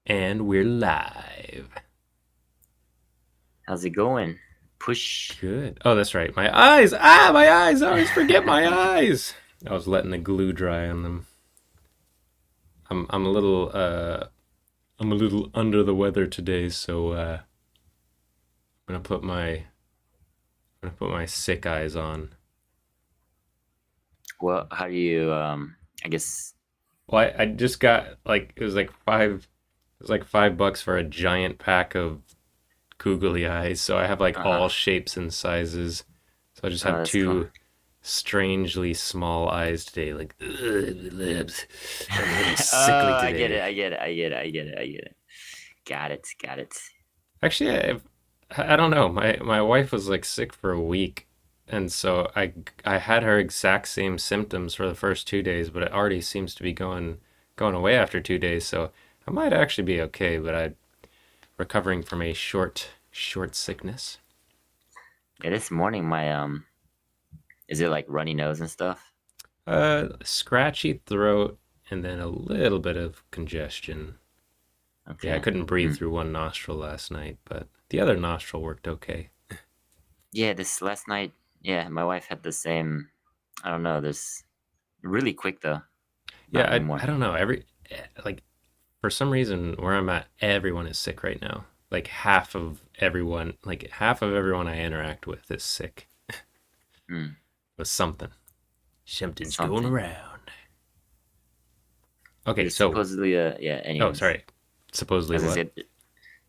And we're live. How's it going? Push. Good. Oh, that's right. My eyes. Ah, my eyes. I always forget my eyes. I was letting the glue dry on them. I'm a little under the weather today, so I'm gonna put my sick eyes on. Well, how do you I guess Well, I just got like it was like $5 for a giant pack of googly eyes, so I have like uh-huh. all shapes and sizes. So I just have That's cool. two strangely small eyes today. Like, ugh, lips. I'm a little sickly Oh, I get it. today. I get it. I get it. I get it. I get it. Got it. Got it. Actually, I don't know. My wife was like sick for a week, and so I had her exact same symptoms for the first 2 days, but it already seems to be going away after 2 days. So I might actually be okay, but I'm recovering from a short sickness. Yeah, this morning my is it like runny nose and stuff? Scratchy throat and then a little bit of congestion. Yeah, I Okay. couldn't breathe Hmm. through one nostril last night, but the other nostril worked okay. Yeah, this last night, yeah, my wife had the same. I don't know, this really quick though. Yeah, Not I anymore. don't know. Like for some reason where I'm at, everyone is sick right now. Like half of everyone I interact with is sick Hmm. with something. Something's going Something. around. Okay, There's so supposedly yeah, oh, anyways. sorry. Supposedly As I what? said,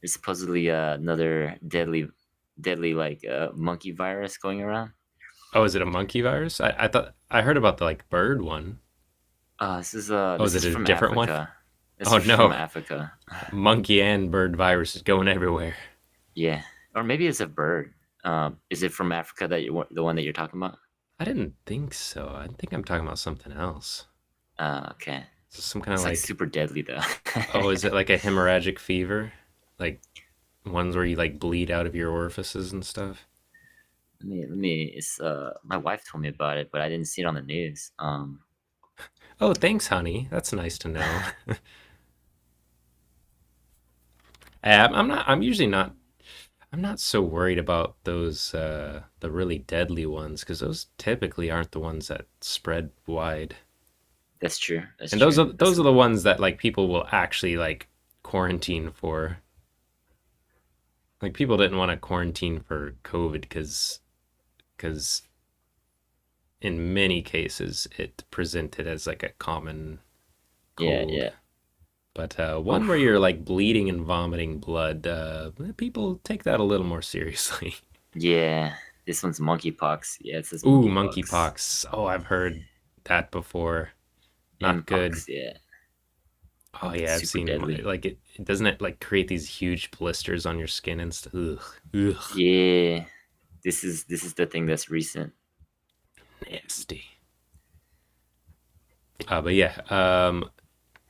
there's supposedly another deadly like monkey virus going around. Oh, is it a monkey virus? I thought I heard about the like bird one. Oh, is This it is a from different one? Africa. This Oh is from no, Africa. monkey and bird virus is going everywhere. Yeah, or maybe it's a bird. Is it from Africa that the one that you're talking about? I didn't think so. I think I'm talking about something else. Okay. So some kind of It's like like, super deadly though. oh, is it like a hemorrhagic fever? Like ones where you like bleed out of your orifices and stuff? Let me. It's my wife told me about it, but I didn't see it on the news. Oh, thanks, honey. That's nice to know. I'm usually not. I'm not so worried about those the really deadly ones because those typically aren't the ones that spread wide. That's true. That's And true. those are the ones that like people will actually like quarantine for. Like people didn't want to quarantine for COVID because in many cases it presented as like a common Yeah, cold. yeah. But one where Oof. you're like bleeding and vomiting blood, people take that a little more seriously. Yeah. This one's monkeypox. Yeah, it says Ooh, monkeypox. monkeypox. Oh, I've heard that before. Not good. Mpox. Yeah. Oh yeah, I've Super seen deadly. like it doesn't it like create these huge blisters on your skin and stuff. Ugh, ugh, Yeah. This is the thing that's recent. nasty. But yeah.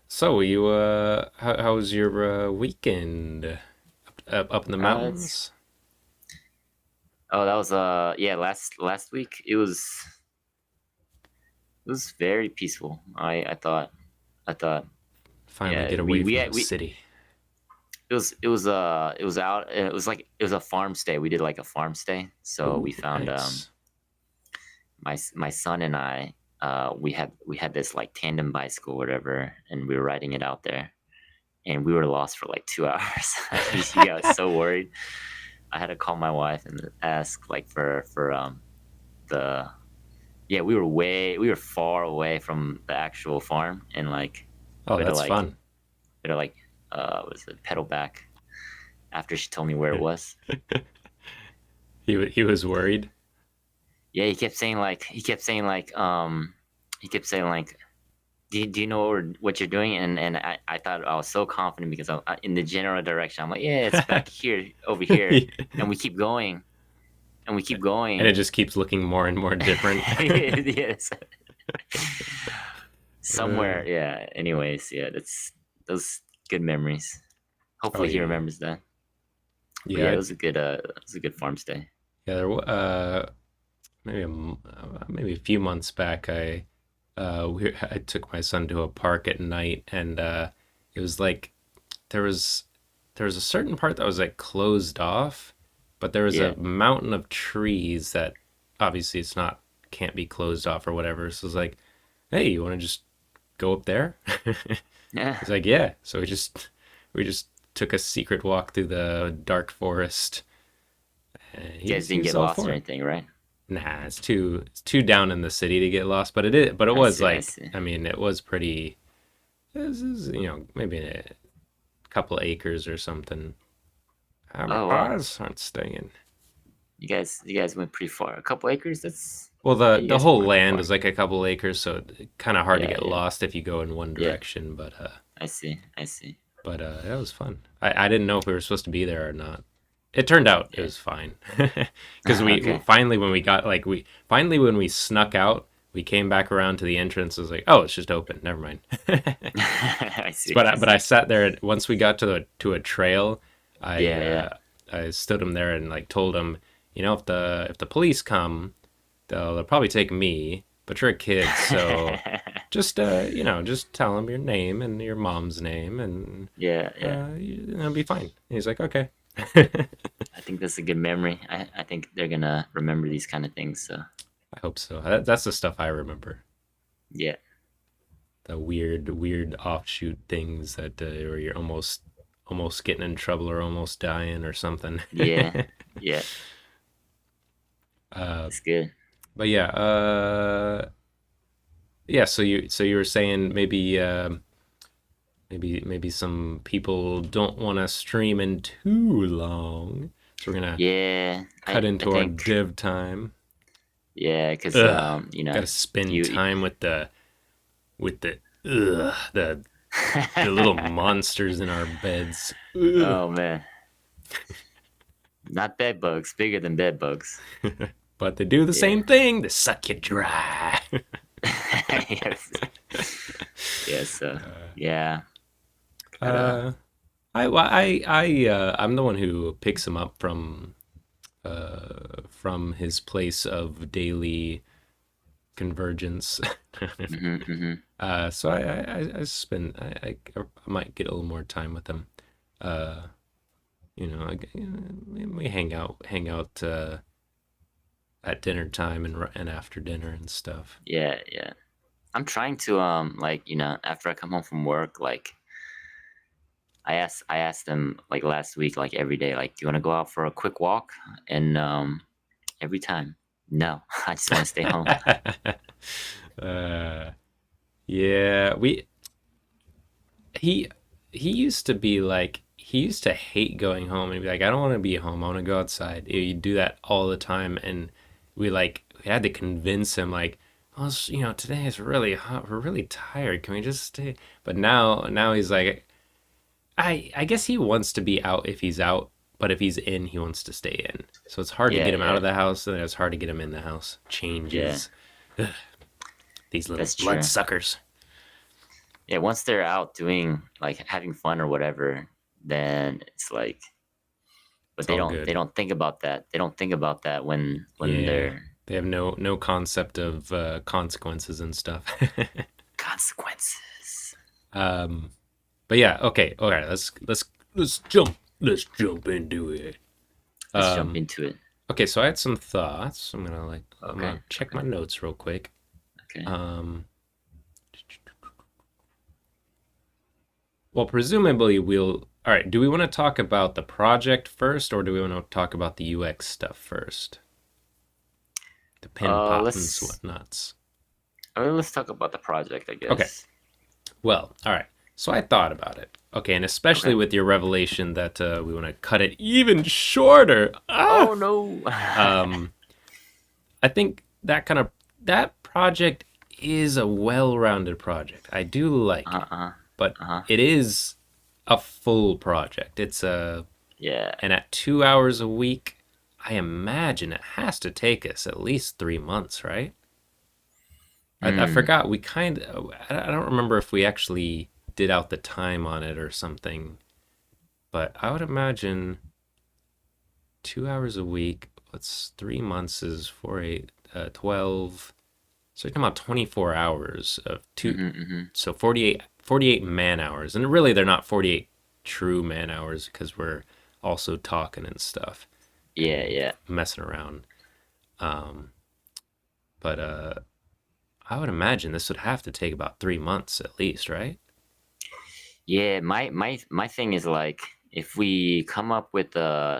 So you how was your weekend up in the It's mountains? oh that was yeah, last week it was very peaceful. I thought Finally yeah, get we away we from had the we city. it was out it was like it was a farm stay. We did like a farm stay. So Ooh, we found nice. my son and I we had this like tandem bicycle or whatever, and we were riding it out there, and we were lost for like 2 hours. He got so worried. I had to call my wife and ask like for the yeah, we were far away from the actual farm, and like Oh, we had to that's like fun. we had to like was it pedal back after she told me where it was. He was worried. Yeah, he kept saying like do you know what you're doing? And I thought I was so confident because in the general direction. I'm like, yeah, it's back here, over here, and we keep going, and we keep And it going. just keeps looking more and more different. Yes, Uh, somewhere. Yeah. Anyways, yeah, that's those good memories. oh Hopefully he yeah, remembers that. But yeah, yeah, it was a good farm stay. yeah. Maybe a few months back, I took my son to a park at night, and it was like there was there was a certain part that was like closed off, but there was Yeah. a mountain of trees that obviously it's not can't be closed off or whatever. So it's like, hey, you want to just go up there? Yeah. He's like, yeah. So we just took a secret walk through the dark forest. And You guys he didn't was get all lost for or it. anything, right? Nah, it's too down in the city to get lost, but it I was see. I like, see. I mean, it was pretty. This is, maybe a couple acres or something. My Oh wow. eyes aren't staying. You guys went pretty far. A couple acres. That's Well, yeah. the You the guys whole went pretty land far. is like a couple acres, so it's kind of hard to Yeah. get Yeah. lost if you go in one Yeah. direction. I see. I see. That was fun. I didn't know if we were supposed to be there or not. It turned out it Yeah. was fine, because we Okay. finally when we got like we finally when we snuck out, we came back around to the entrance. It was like, oh, it's just open. Never mind. I see. But I I see. sat there once we got to a trail. I Yeah. Yeah. uh, I stood him there and like told him, if the police come, they'll probably take me. But you're a kid, so just tell them your name and your mom's name, and Yeah. Yeah. it'll be fine. And he's like, okay. I think that's a good memory. I think they're gonna remember these kind of things. So I hope so. That's the stuff I remember. yeah. The weird offshoot things that where you're almost getting in trouble or almost dying or something. Yeah. Yeah. uh, That's good. but yeah. So you were saying maybe some people don't want to stream in too long, so we're gonna Yeah. cut I into our think div time. yeah, because Ugh, you know gotta spend you. time with the little monsters in our beds. Ugh. Oh man, not bed bugs. Bigger than bed bugs. But they do the Yeah. same thing. They suck you dry. Yes. Yes. Yeah. Gotta. uh, I'm the one who picks him up from his place of daily convergence. Hmm. So I spend I might get a little more time with him. Uh, we hang out at dinner time and after dinner and stuff. Yeah. Yeah. I'm trying to like after I come home from work like I asked them like last week like every day like do you want to go out for a quick walk and every time no. I just want to stay home. uh, yeah, he he used to be like he used to hate going home and be like, I don't want to be home. I want to go outside. He'd do that all the time, and we had to convince him like, oh, today is really hot. We're really tired. Can we just stay? But now he's like, I guess he wants to be out if he's out, but if he's in, he wants to stay in. So it's hard to Yeah. get him out Yeah. of the house, and it's hard to get him in the house. Yeah. Changes. These little That's blood true. suckers. Yeah, once they're out doing like having fun or whatever, then it's like, but It's they all don't they good. don't think about that. They don't think about that when Yeah. they're They have no concept of consequences and stuff. consequences. um, but yeah, okay, all right. Let's jump into it. Let's jump Um, into it. okay, so I had some thoughts. I'm Okay. gonna check my Okay. notes real quick. Okay. Um, well, presumably we'll. All right. Do we want to talk about the project first, or do we want to talk about the UX stuff first? The pin pops and Let's whatnots. let's talk about the project, I Okay. guess. Well, all right. So I thought about it. Okay, and especially Okay. with your revelation that we want to cut it even shorter. Oh no. Um, I think that project is a well-rounded project. I do like it, Uh-uh. but Uh-huh. it is a full project. It's a Yeah. and at 2 hours a week, I imagine it has to take us at least 3 months, right? I Hmm. forgot. I don't remember if we actually did out the time on it or something, but I would imagine 2 hours a week. What's 3 months is 12. So you're talking about 24 hours of two, Hmm. Hmm. so 48 man hours. And really, they're not 48 true man hours because we're also talking and stuff Yeah, and yeah. messing around. Um, but I would imagine this would have to take about 3 months at least, right? Yeah, my thing is like if we come up with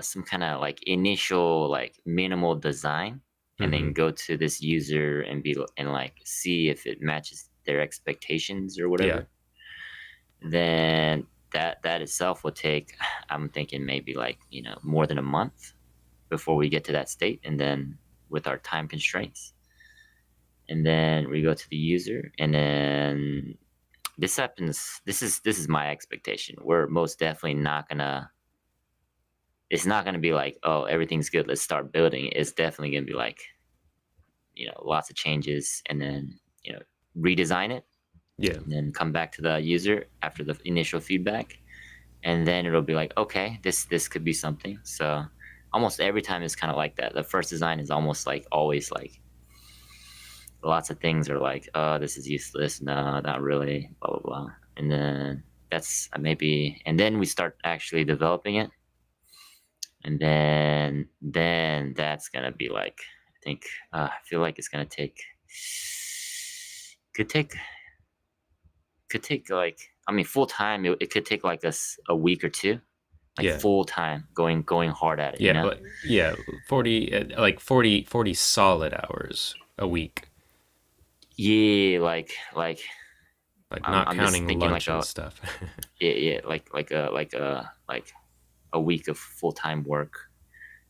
some kind of like initial like minimal design and Mm-hmm. then go to this user and be and like see if it matches their expectations or Yeah. whatever, then that itself will take, I'm thinking maybe like, more than a month before we get to that state, and then with our time constraints. And then we go to the user, and then this happens. This is my expectation. We're most definitely not gonna. It's not gonna be like, oh, everything's good, let's start building. It's definitely gonna be like, lots of changes, and then redesign it, Yeah. and then come back to the user after the initial feedback, and then it'll be like, okay, this could be something. So almost every time it's kind of like that. The first design is almost like always like lots of things are like, oh, this is useless. No, not really. Blah blah blah. And then that's maybe, and then we start actually developing it, and then that's gonna be like, I think, I feel like it's gonna take, could take, like, I mean, full time. It could take like a week or two, like Yeah. full time going hard at it. Yeah. Yeah. 40, like 40 solid hours a week, Yeah, like like I'm not I'm just counting thinking like lunch and a, stuff. yeah, yeah, like a week of full time work,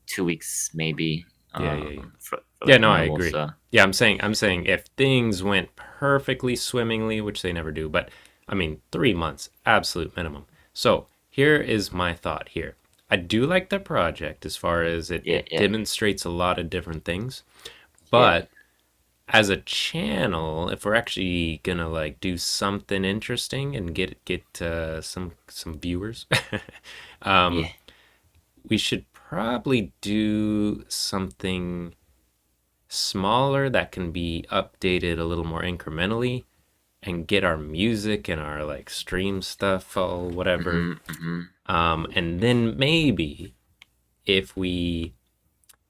2 weeks maybe, Yeah. Yeah. Yeah. for Yeah. like No, I minimal. agree. So Yeah. I'm saying if things went perfectly swimmingly, which they never do, but I mean, 3 months, absolute minimum. So here is my thought here. I do like the project as far as yeah, it yeah, demonstrates a lot of different things, yeah. but as a channel, if we're actually gonna like do something interesting and get some viewers, Yeah. um, we should probably do something smaller that can be updated a little more incrementally and get our music and our like stream stuff or whatever. Mm-hmm. And then maybe if we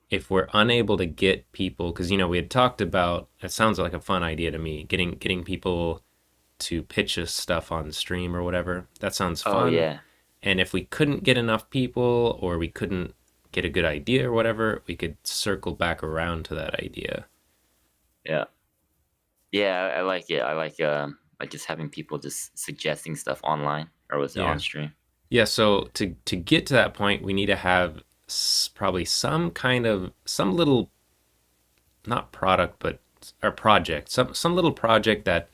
if we're unable to get people, because we had talked about, it sounds like a fun idea to me, getting people to pitch us stuff on stream or whatever. That sounds Oh fun. yeah, And if we couldn't get enough people or we couldn't get a good idea or whatever, we could circle back around to that idea. yeah, yeah. I like it. I like just having people just suggesting stuff online, or was it on Yeah. stream? Yeah, so to get to that point, we need to have probably some little, not product, but or project, some little project that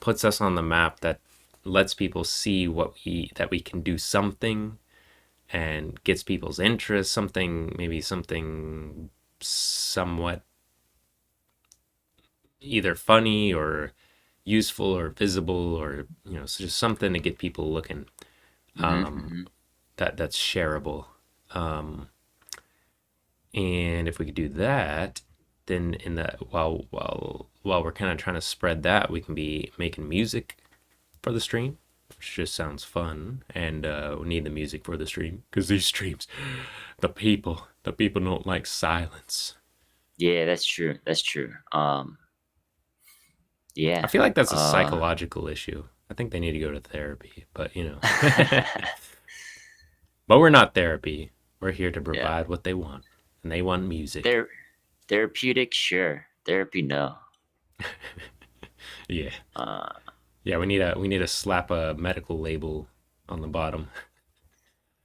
puts us on the map, that lets people see that we can do something and gets people's interest, maybe something somewhat either funny or useful or visible, or so just something to get people looking, Mm-hmm. that's shareable. Um, and if we could do that, then in the while we're kind of trying to spread that, we can be making music for the stream, which just sounds fun. And we need the music for the stream because these streams, the people don't like silence. Yeah, that's true. That's true. I Yeah. feel like that's a Uh, psychological issue. I think they need to go to therapy, but but we're not therapy. We're here to yeah. provide what they want, and they want music. Ther Therapeutic, sure. Therapy, no. Yeah. Uh, Yeah, we need to slap a medical label on the bottom.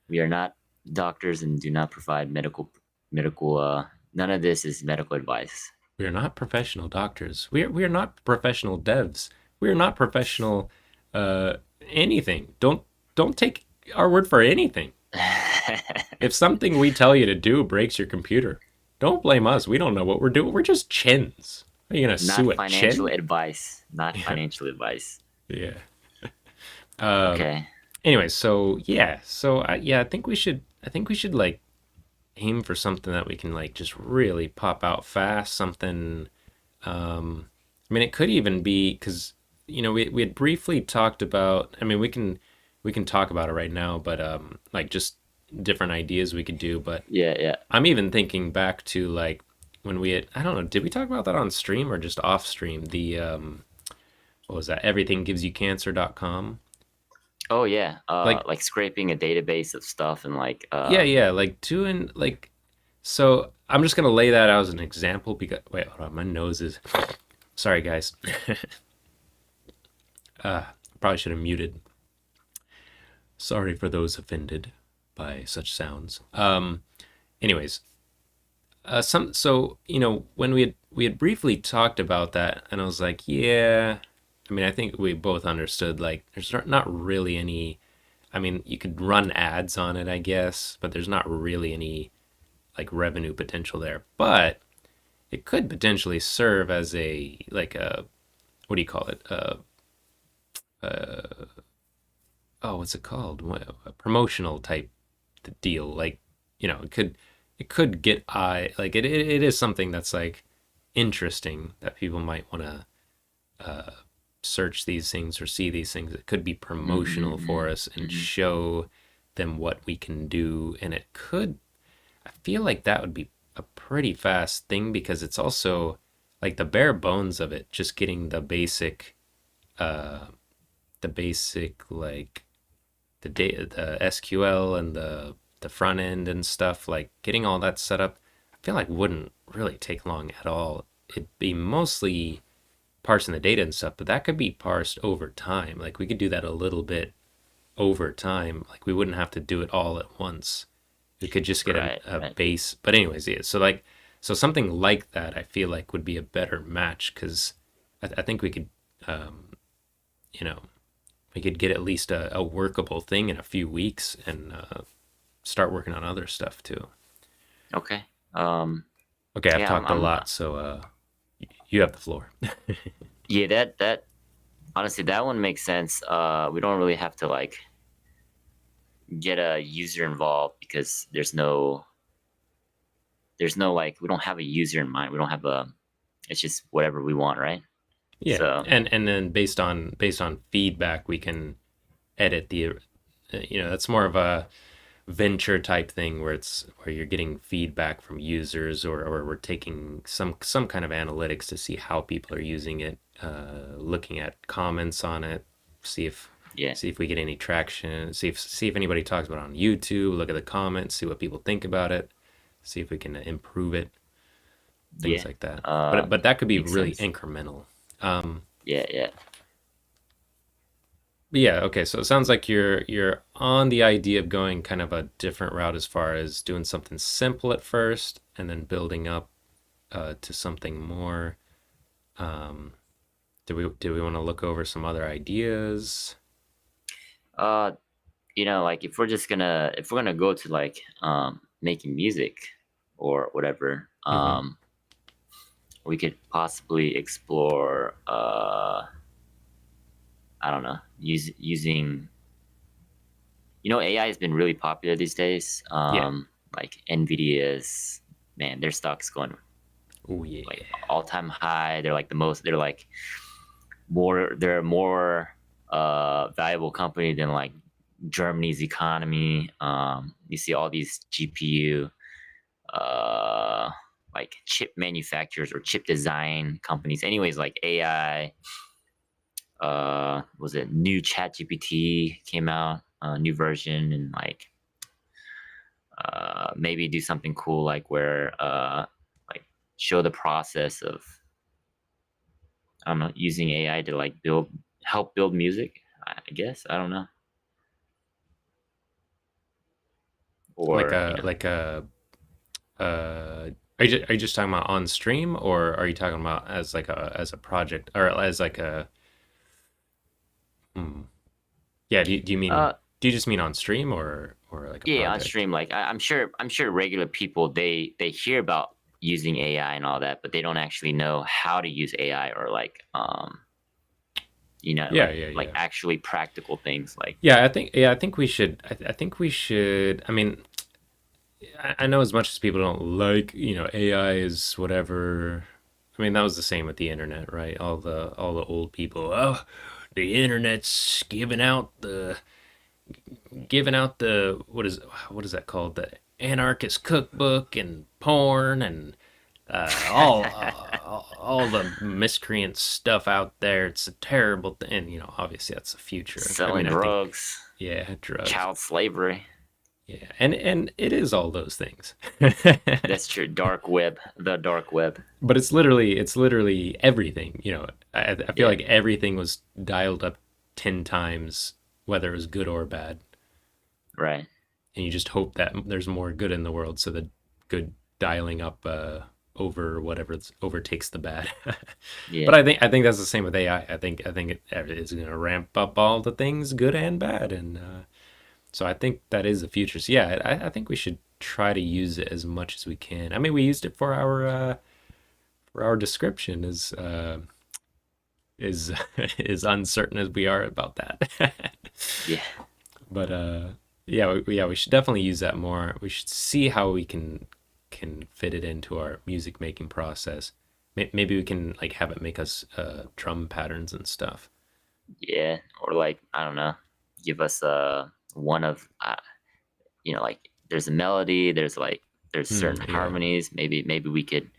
we are not doctors and do not provide medical. None of this is medical advice. We are not professional doctors. We are not professional devs. We are not professional uh anything. Don't take our word for anything. If something we tell you to do breaks your computer, don't blame us. We don't know what we're doing. We're just chins. Are you gonna Not sue a financial chin? advice. Not Yeah, financial advice. yeah. Um. Okay. Anyway, so yeah, yeah, I think we should like aim for something that we can like just really pop out fast. Something. I mean, it could even be because we had briefly talked about. I mean, we we can talk about it right now, but like just different ideas we could do. But Yeah, yeah. I'm even thinking back to like when we had, I don't know, did we talk about that on stream or just off stream? The what was that? Everythinggivesyoucancer.com. Oh yeah. Like Like scraping a database of stuff and like yeah, yeah, like doing like so I'm just gonna lay that out as an example because wait, hold on, my nose is sorry guys. Probably should have muted. Sorry for those offended by such sounds. Anyways, some so when we had briefly talked about that, and I was like, yeah. I mean, I think we both understood like there's not really any. I mean, you could run ads on it, I guess, but there's not really any like revenue potential there. But it could potentially serve as a like a what do you call it? Oh, what's it called? A promotional type deal. Like, it could get eye like it is something that's like interesting that people might want to search these things or see these things. It could be promotional for us and mm-hmm. show them what we can do, and it could. I feel like that would be a pretty fast thing because it's also like the bare bones of it, just getting uh, the basic like the data, the SQL and the front end and stuff, like getting all that set up, I feel like wouldn't really take long at all. It'd be mostly parsing the data and stuff, but that could be parsed over time. Like we could do that a little bit over time. Like we wouldn't have to do it all at once. We could just get Right, a right. base. But anyways, yeah. So something like that, I feel like would be a better match because I think we could, um, you know, we could get at least a workable thing in a few weeks and start working on other stuff too. Okay. Um, Okay, I've yeah, talked a lot, so you have the floor. yeah, that honestly that one makes sense. We don't really have to like get a user involved because there's no like we don't have a user in mind. We don't have a it's just whatever we want, right? Yeah, So and then based on feedback, we can edit the. That's more of a venture type thing where you're getting feedback from users or we're taking some kind of analytics to see how people are using it, looking at comments on it, see if yeah, see if we get any traction, see if anybody talks about it on YouTube, look at the comments, see what people think about it, see if we can improve it, things yeah. like that. Uh But that could be Makes really sense. incremental. Um, Yeah, yeah. But yeah, okay. So it sounds like you're on the idea of going kind of a different route as far as doing something simple at first and then building up to something more. Um, do we want to look over some other ideas? Uh like if we're gonna go to like making music or whatever, Hmm. we could possibly explore I don't know, using AI has been really popular these days. Yeah. Like Nvidia's, man, their stock's going Oh yeah. like all-time high. They're like the most they're like more they're a more valuable company than like Germany's economy. You see all these GPU uh like chip manufacturers or chip design companies. Anyways, like AI, was it new Chat GPT came out, new version, and like maybe do something cool like where like show the process of I don't know using AI to like help build music. I guess I don't know, Like or a like a are you just talking about on stream or are you talking about as like a project or as like a hmm. Yeah, uh do you just mean on stream or like a yeah, on project? stream. Like I'm sure regular people they hear about using AI and all that, but they don't actually know how to use AI or like Yeah, yeah, like yeah. actually practical things like Yeah, I think we should. I think we should. I mean, I know as much as people don't like, AI is whatever. I mean, that was the same with the internet, right? All the old people. Oh, the internet's giving out giving out the what is that called, the anarchist cookbook and porn and all the miscreant stuff out there. It's a terrible thing, and obviously that's the future. I Selling mean, I think, drugs, yeah, drugs, child slavery. yeah, and it is all those things. That's true. Dark web, the dark web. But it's literally everything. I feel Yeah, like everything was dialed up 10 times, whether it was good or bad, right. and you just hope that there's more good in the world, so the good dialing up over whatever overtakes the bad. But Yeah, I think that's the same with AI. I think it's going to ramp up all the things, good and bad, and so I think that is the future. So yeah, I think we should try to use it as much as we can. I mean, we used it for our description, is is uncertain as we are about that. yeah, But yeah, we should definitely use that more. We should see how we can fit it into our music making process. Maybe we can like have it make us drum patterns and stuff. yeah. Or like I don't know, give us one of like there's a melody, there's certain Yeah, harmonies. Maybe we could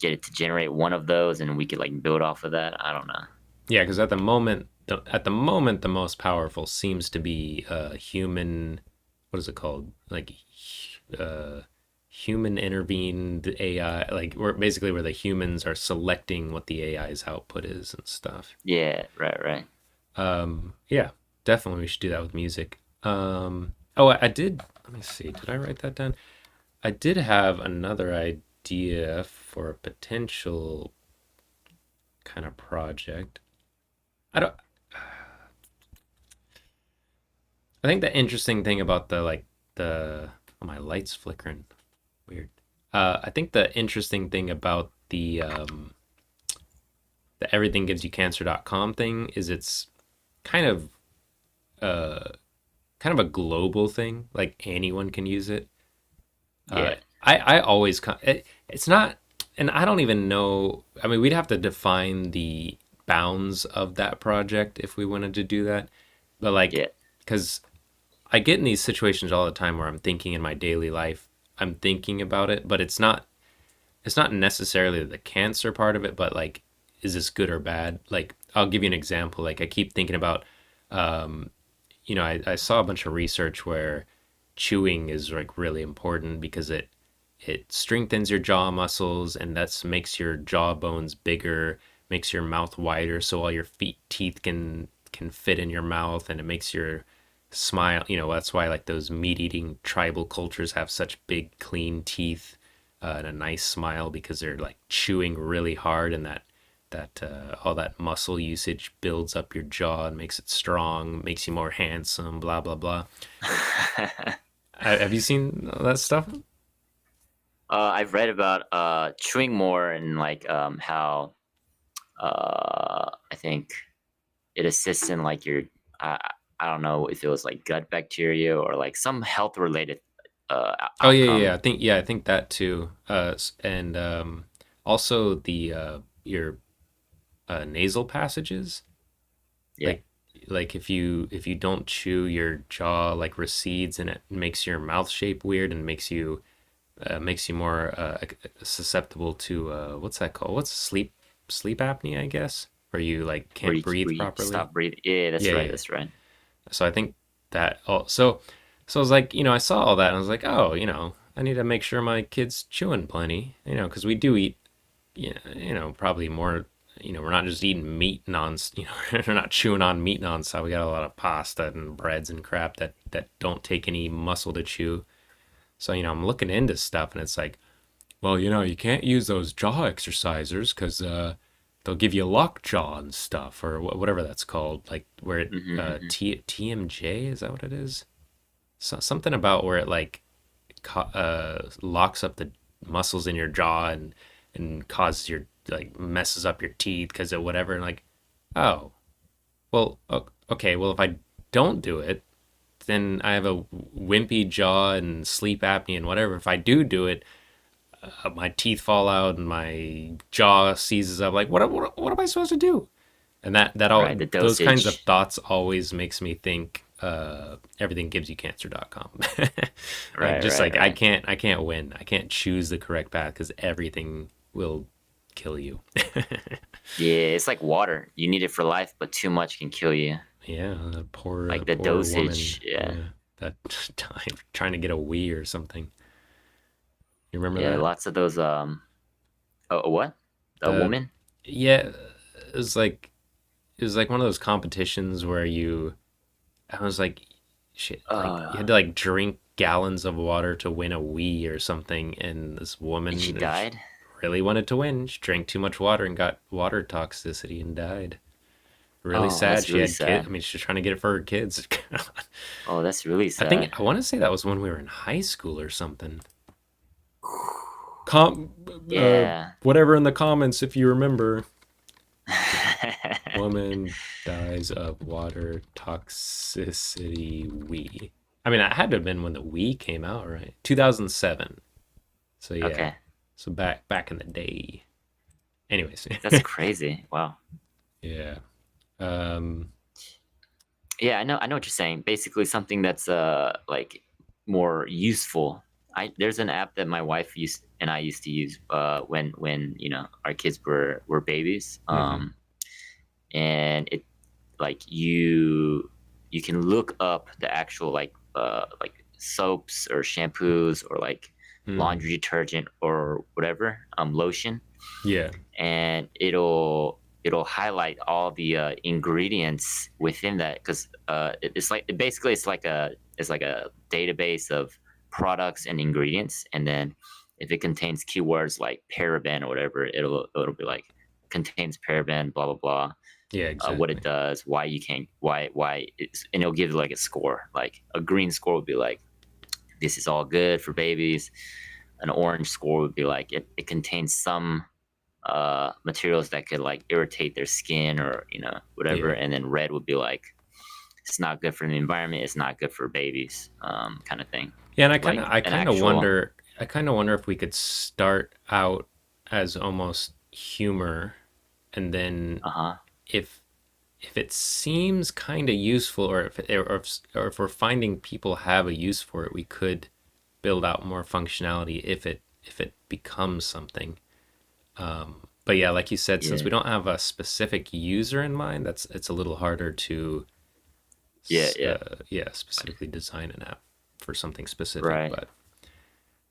get it to generate one of those, and we could like build off of that. I don't know. yeah. Because at the moment, the most powerful seems to be human. What is it called? Like uh, human intervened AI. Like where the humans are selecting what the AI's output is and stuff. Yeah, right. Yeah, definitely we should do that with music. Oh, I did. Let me see. Did I write that down? I did have another idea for a potential kind of project. I don't. I think the interesting thing about oh, my light's flickering. Weird. I think the interesting thing about the everythinggivesYouCancer.com thing is it's kind of uh kind of a global thing. Like anyone can use it. Uh, Yeah, I always it's not, and I don't even know. I mean, we'd have to define the bounds of that project if we wanted to do that. But like, yeah, because I get in these situations all the time where I'm thinking in my daily life, I'm thinking about it, but it's not necessarily the cancer part of it, but like, is this good or bad? Like, I'll give you an example. Like, I keep thinking about, um, I saw a bunch of research where chewing is like really important because it strengthens your jaw muscles, and that's makes your jaw bones bigger, makes your mouth wider, so all your feet teeth can fit in your mouth, and it makes your smile. That's why like those meat eating tribal cultures have such big clean teeth, and a nice smile, because they're like chewing really hard, and that all that muscle usage builds up your jaw and makes it strong, makes you more handsome, blah blah blah. Have you seen that stuff? I've read about chewing more and like how I think it assists in like your I I don't know if it was like gut bacteria or like some health related Oh yeah, yeah, yeah. outcome. I think that too. And also the your nasal passages, Yeah, like if you don't chew, your jaw like recedes, and it makes your mouth shape weird, and makes you more susceptible to what's that called? What's sleep apnea, I guess, where you like where can't breathe you properly. stop breathing. Yeah, that's Yeah, right. yeah. That's right. So I think that so I was like, I saw all that, and I was like, oh, I need to make sure my kid's chewing plenty, because we do eat, probably more. We're not just eating meat we're not chewing on meat nonstop. We got a lot of pasta and breads and crap that don't take any muscle to chew. So, I'm looking into stuff, and it's like, well, you can't use those jaw exercisers because they'll give you lockjaw and stuff, or whatever that's called, like where it Hmm. TMJ, is that what it is? Something about where it like locks up the muscles in your jaw, and causes your like messes up your teeth because of whatever, and like, oh, well, okay, well, if I don't do it, then I have a wimpy jaw and sleep apnea and whatever. If I do it, my teeth fall out and my jaw seizes up. Like, what am I supposed to do? And that all Right, the those kinds of dosage. thoughts always makes me think everythinggivesyoucancer.com. Like Right, just right, like right. I can't win. I can't choose the correct path because everything will kill you. Yeah, it's like water. You need it for life, but too much can kill you. Yeah, that Like the poor woman. dosage. Yeah, Yeah, that died trying to get a Wii or something. You remember yeah. that? Lots of those. A what? A The woman? Yeah, it was like it was like one of those competitions where I was like, shit, like you Uh, had to like drink gallons of water to win a Wii or something, and this and she woman died. really wanted to win. She drank too much water and got water toxicity and died. Really Oh, sad. that's She really had kids. sad. I mean, she's trying to get it for her kids. Oh, that's really I think sad. I want to say that was when we were in high school or something. Com, Yeah. whatever in the comments if you remember. Woman dies of water toxicity. Wii. I mean, it had to have been when the Wii came out, right? 2007. So yeah. Okay, So back in the day. Anyways, that's crazy. Wow. yeah. Um, Yeah, I know what you're saying. Basically, something that's like more useful. I There's an app that my wife used and I used to use when our kids were babies. mhm. And it like you can look up the actual like soaps or shampoos or like Mm, laundry detergent or whatever lotion, yeah. and it'll highlight all the ingredients within that because it's like basically it's like a database of products and ingredients, and then if it contains keywords like paraben or whatever, it'll be like contains paraben blah blah blah, Yeah, what it exactly. does, why you can't, why it's, and it'll give like a score. Like a green score would be like this is all good for babies. An orange score would be like it contains some materials that could like irritate their skin or whatever, Yeah. and then red would be like it's not good for the environment, it's not good for babies, kind of thing. Yeah, and Like I an kind of actual wonder if we could start out as almost humor and then uh-huh. if it seems kind of useful or if we're finding people have a use for it, we could build out more functionality if it becomes something. But yeah, like you said, since Yeah, we don't have a specific user in mind, that's it's a little harder to yeah, yeah, yeah, specifically design an app for something specific. right,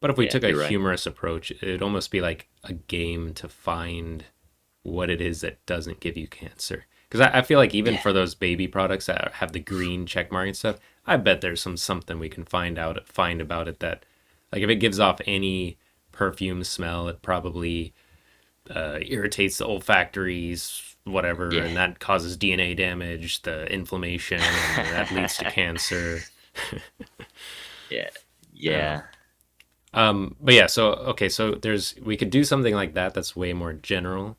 But if we yeah, took a you're right. humorous approach, it'd almost be like a game to find what it is that doesn't give you cancer. Because I feel like even Yeah, for those baby products that have the green check mark and stuff, I bet there's something we can find about it that, like, if it gives off any perfume smell, it probably irritates the olfactories, whatever, yeah. and that causes DNA damage, the inflammation, and that leads to cancer. Yeah, Uh, yeah, but yeah, so okay, so we could do something like that. That's way more general.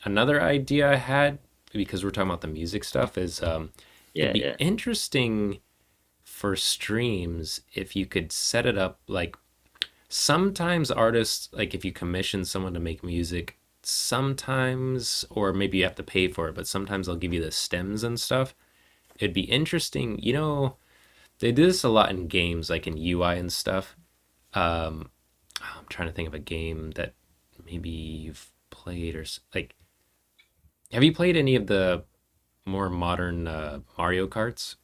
Another idea I had, because we're talking about the music stuff, is it'd yeah, be yeah. interesting for streams if you could set it up like sometimes artists, like if you commission someone to make music, sometimes, or maybe you have to pay for it, but sometimes they'll give you the stems and stuff. It'd be interesting, they do this a lot in games, like in UI and stuff. I'm trying to think of a game that maybe you've played like, have you played any of the more modern Mario Karts?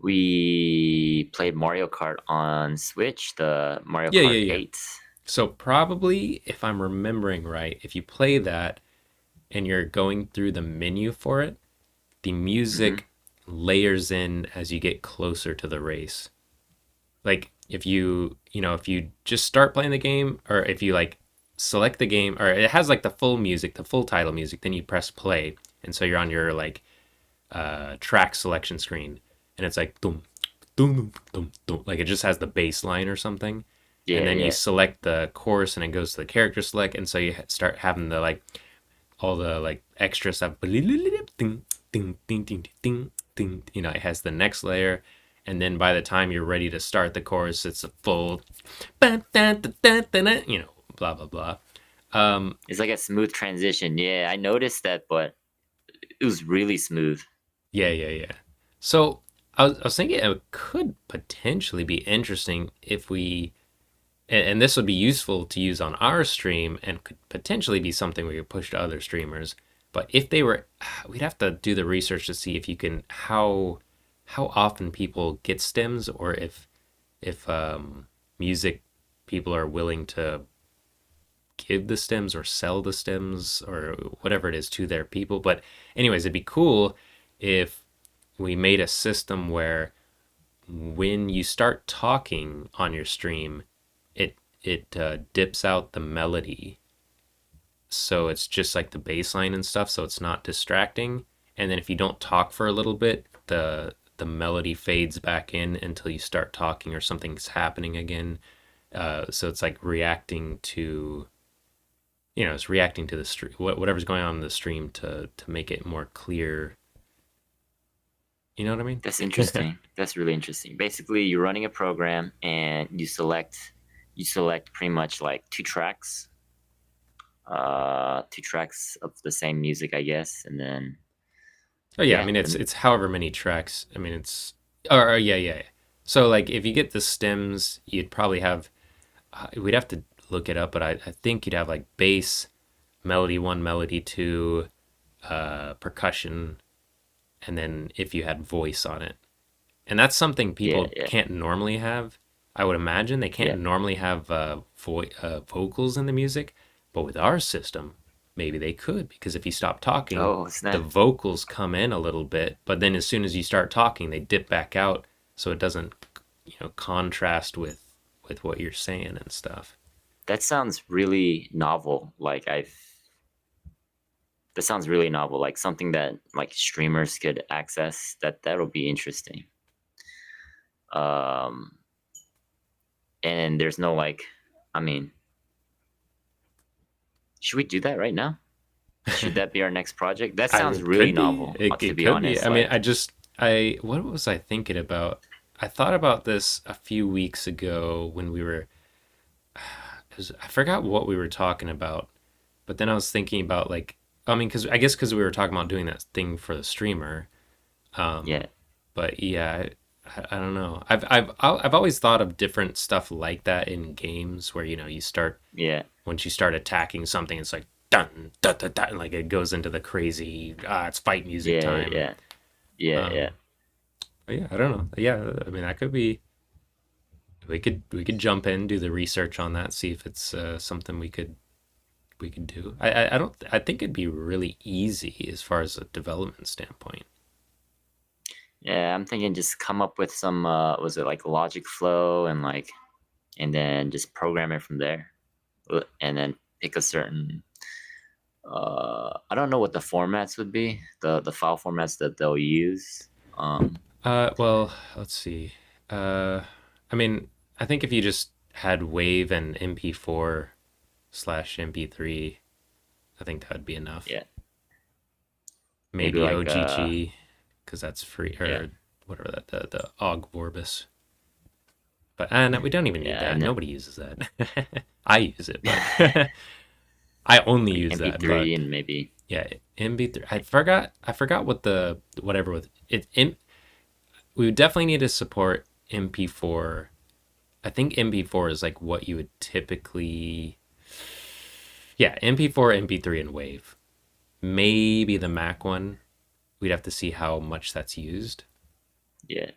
We played Mario Kart on Switch, the Mario Yeah, Kart yeah, yeah. 8. So probably, if I'm remembering right, if you play that and you're going through the menu for it, the Mm-hmm. music layers in as you get closer to the race. Like if you just start playing the game, or if you like select the game, or it has like the full music, the full title music, then you press play, and so you're on your like track selection screen, and it's like dum dum dum dum, like it just has the bass line or something, and Yeah, then you yeah, select the chorus, and it goes to the character select, and so you start having the like all the like extra stuff. Ding, ding, ding, ding, ding, ding. It has the next layer, and then by the time you're ready to start the chorus, it's a full, blah blah blah. it's like a smooth transition. Yeah, I noticed that, but it was really smooth. Yeah, yeah, yeah. So I was thinking it could potentially be interesting if we, and this would be useful to use on our stream and could potentially be something we could push to other streamers. But if they were, we'd have to do the research to see if you can how often people get stems, or if music people are willing to give the stems or sell the stems or whatever it is to their people. But anyways, it'd be cool if we made a system where when you start talking on your stream, it dips out the melody, so it's just like the bass line and stuff, so it's not distracting. And then if you don't talk for a little bit, the melody fades back in until you start talking or something's happening again. So it's like reacting to, it's reacting to the stream, whatever's going on in the stream to make it more clear. You know what I mean? That's interesting. That's really interesting. Basically, you're running a program and you select pretty much like two tracks of the same music, I guess, and then Oh yeah, I yeah, mean it's however many tracks. I mean it's or yeah, yeah, yeah. So like if you get the stems, you'd probably have we'd have to look it up, but I think you'd have like bass, melody one, melody two, percussion, and then if you had voice on it. And that's something yeah, people yeah, can't normally have. I would imagine they yeah. can't normally have vocals in the music, but with our system, maybe they could, because if you stop talking, Oh, the snap. vocals come in a little bit, but then as soon as you start talking, they dip back out, so it doesn't, contrast with what you're saying and stuff. That sounds really novel. That sounds really novel. Like something that like streamers could access. That'll be interesting. Um, and there's no like, I mean, should we do that right now? Should that be our next project? That sounds It really could be. novel, It, to it be could be. honest. I mean, Like, I what was I thinking about? I thought about this a few weeks ago when we were, I forgot what we were talking about, but then I was thinking about like, I mean, because I guess because we were talking about doing that thing for the streamer. yeah, But yeah, I don't know. I've always thought of different stuff like that in games where you start yeah, once you start attacking something, it's like dun dun dun dun, like it goes into the crazy it's fight music yeah, time. yeah, yeah, yeah. Um, but yeah, I don't know. Yeah, I mean that could be. We could jump in, do the research on that, see if it's something we could do. I don't. I think it'd be really easy as far as a development standpoint. Yeah, I'm thinking just come up with some was it like logic flow and like and then just program it from there. And then pick a certain I don't know what the formats would be, the file formats that they'll use. Well, let's see. I mean, I think if you just had WAV and MP4 slash MP3, I think that would be enough. Yeah, maybe Maybe like OGG, because that's free, yeah, or whatever the OGG Vorbis. But no, we don't even need yeah, that. and then Nobody uses that. I use it, but I only like use that. MP3 But and maybe yeah, MP3. I forgot what the whatever with it. We would definitely need to support MP4. I think MP4 is like what you would typically. Yeah, MP4, MP3, and Wave. Maybe the Mac one. We'd have to see how much that's used, yeah.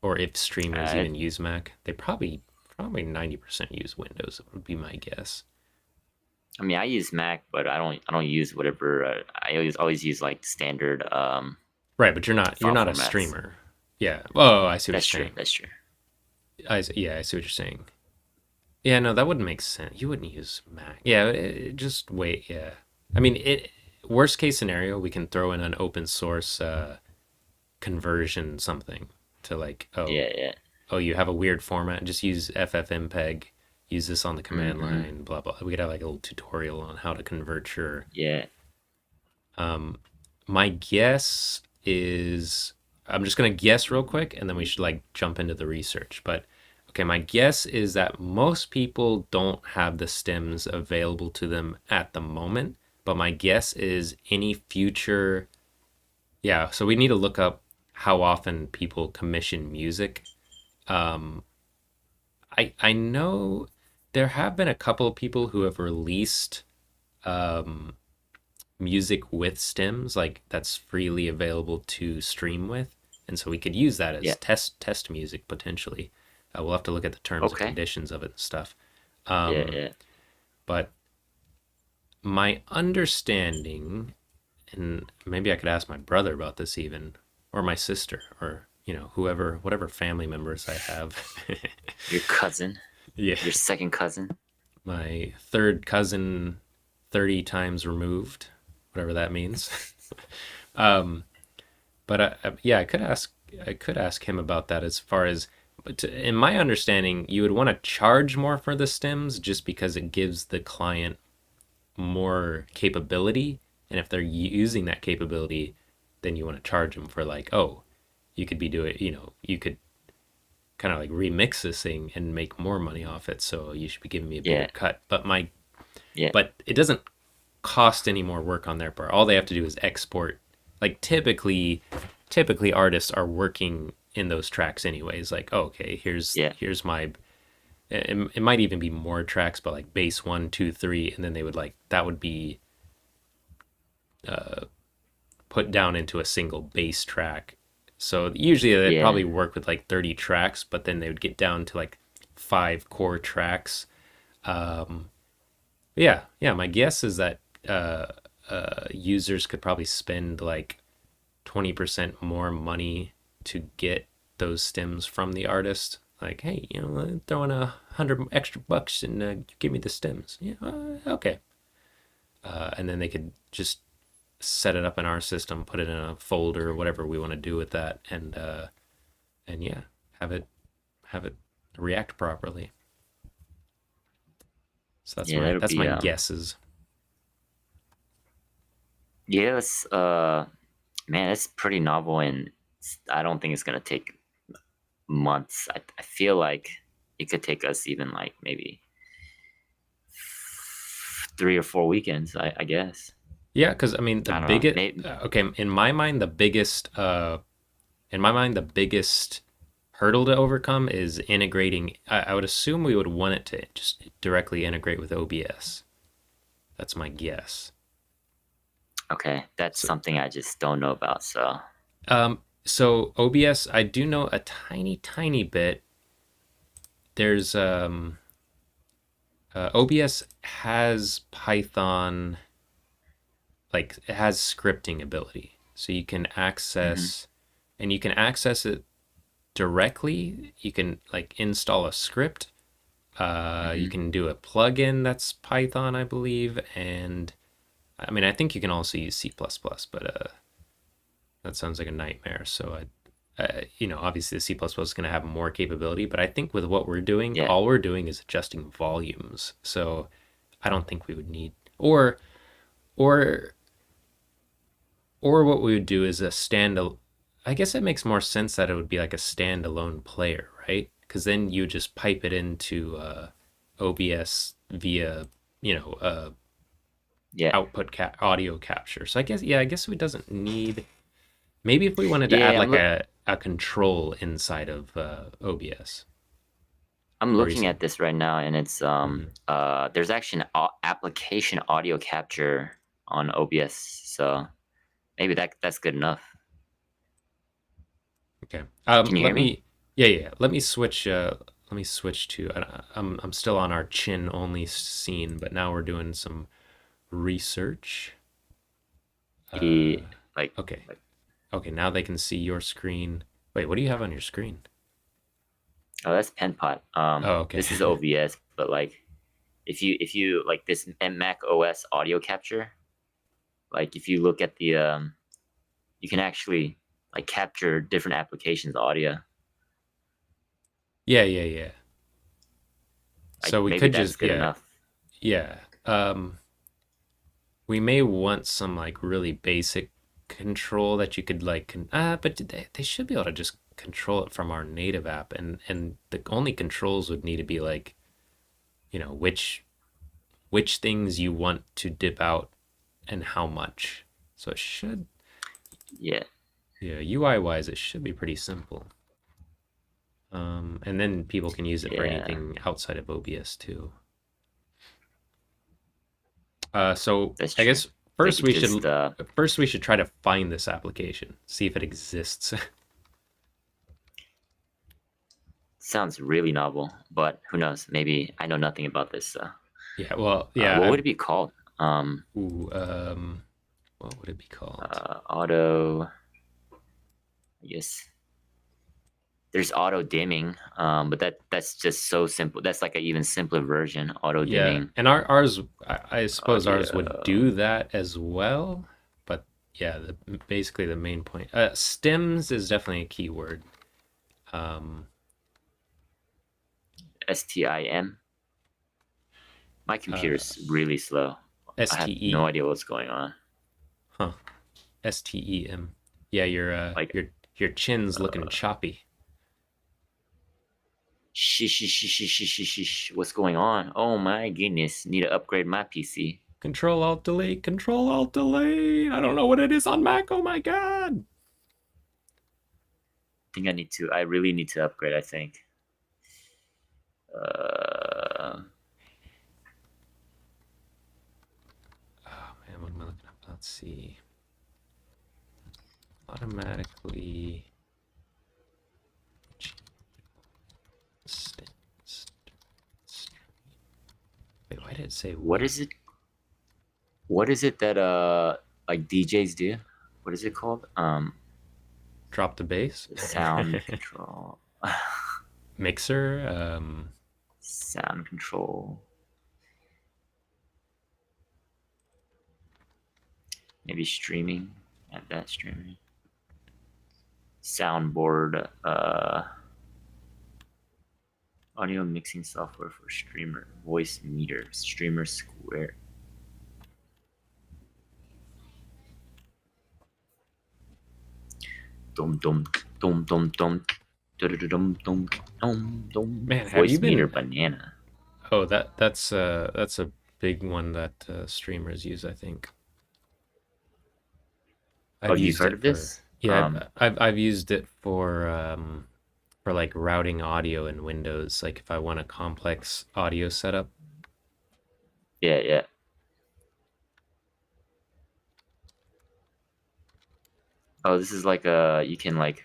or if streamers Uh, even use Mac. They probably 90% use Windows. Would be my guess. I mean, I use Mac, but I don't use whatever. I always use like standard Right, but you're file not a formats. streamer. Yeah. Oh, I see what That's you're true. saying. That's true. Yeah, I see what you're saying. Yeah, no, that wouldn't make sense. You wouldn't use Mac. Yeah, just wait. Yeah, I mean, it. Worst case scenario, we can throw in an open source conversion something to like, Yeah, yeah. you have a weird format. Just use FFmpeg. Use this on the command Mm-hmm. line. Blah blah. We could have like a little tutorial on how to convert your. Yeah. Um, my guess is I'm just gonna guess real quick, and then we should like jump into the research. But okay, my guess is that most people don't have the stems available to them at the moment. But my guess is any future, yeah. So we need to look up how often people commission music. Um, I know there have been a couple of people who have released um, music with stems, like that's freely available to stream with, and so we could use that as Yeah. test music potentially. We'll have to look at the terms and Okay. conditions of it and stuff. Yeah. Um, Yeah. but my understanding, and maybe I could ask my brother about this even, or my sister, or whoever, whatever family members I have. Your cousin, Yeah, your second cousin. my third cousin, 30 times removed, whatever that means. um, but yeah, I could ask him about that as far as. But in my understanding, you would want to charge more for the stems just because it gives the client more capability, and if they're using that capability, then you want to charge them for like, oh, you could be doing, you could kind of like remix this thing and make more money off it, so you should be giving me a bigger Yeah. cut. Yeah. But it doesn't cost any more work on their part. All they have to do is export. Like typically artists are working in those tracks anyways, like, oh, okay, Yeah. here's my, it might even be more tracks, but like bass one, two, three, and then they would like that would be put down into a single bass track. So usually they'd Yeah. probably work with like 30 tracks, but then they would get down to like five core tracks. Um, yeah, yeah. My guess is that users could probably spend like 20% more money to get those stems from the artist. Like, hey, throw in 100 extra bucks and give me the stems. Yeah, okay. And then they could just set it up in our system, put it in a folder, whatever we want to do with that, and yeah, have it have it react properly. So Yeah. That'll that's be my guesses. Yeah. That's man, it's pretty novel, and I don't think it's gonna take months. I feel like it could take us even like maybe 3 or 4 weekends. I guess. Yeah, because I mean I don't know. Maybe. okay, in my mind the biggest hurdle to overcome is integrating. I would assume we would want it to just directly integrate with OBS. That's my guess. Okay, that's So something I just don't know about. So so OBS, I do know a tiny bit. There's OBS has Python, like it has scripting ability, so you can mhm, access, and you can access it directly. You can like install a script. You mhm. can do a plugin that's Python, I believe, and I mean I think you can also use C++, but that sounds like a nightmare. So obviously the C++ is going to have more capability, but I think with what we're doing, Yeah, all we're doing is adjusting volumes. So I don't think we would need, or or what we would do is a stand. I guess it makes more sense that it would be like a standalone player, right? Because then you just pipe it into OBS via yeah, audio capture. So I guess, yeah, I guess it doesn't need. Maybe if we wanted to add yeah. like a control inside of OBS. I'm What are you looking saying? at this right now, and it's Mm-hmm. there's actually an application audio capture on OBS. So maybe that's good enough. Okay. Can you Let hear me? me. Yeah, yeah. Let me switch. Let me switch to. I'm still on our chin only scene, but now we're doing some research. Yeah, like Okay. like Okay. Now they can see your screen. Wait, what do you have on your screen? oh, that's PenPot. Oh, okay. This is OBS, but like if you like this Mac OS audio capture, like if you look at the you can actually like capture different applications audio. Yeah, yeah, yeah. Like So we maybe could that's just, good yeah, enough. yeah. We may want some like really basic control that you could like, but they should be able to just control it from our native app, and the only controls would need to be like, which things you want to dip out and how much. So it should. Yeah. Yeah, UI wise, it should be pretty simple. And then people can use it for Yeah, anything outside of OBS too. So that's I true. guess They first could we just should try to find this application, see if it exists. sounds really novel, but who knows? Maybe I know nothing about this. Yeah, well, yeah. What would it be called? Ooh, what would it be called? Auto. I guess there's auto dimming, but that's just so simple. That's like an even simpler version. Auto Yeah, dimming and ours, I suppose ours would audio. do that as well. But yeah, basically the main point. Stems is definitely a keyword. Um, STIM. My uh, computer's really slow. I have no STE, idea what's going on. huh? STEM. Yeah, Like, your chin's looking uh, choppy. what's going on? Oh my goodness, need to upgrade my PC. Control Alt Delete, Control Alt Delete. I don't know what it is on Mac. Oh my God. I really need to upgrade, I think. Uh, Oh man, what am I looking up? Let's see. Automatically. Wait, why did it say what what? is it? What is it that like DJs do? What is it called? Drop the bass? Sound control. Mixer? Sound control. Maybe streaming. Add that streaming. Soundboard. Audio mixing software for streamer. Voice meter. Streamer square. Dum dum dum dum dum. Dum dum dum dum. Man, have you Voice meter been? banana. Oh, that's a big one that streamers use, I think. Oh, I've you've used heard it of for this? yeah, I've used it for like routing audio in Windows, like if I want a complex audio setup. Yeah, yeah. Oh, this is like you can like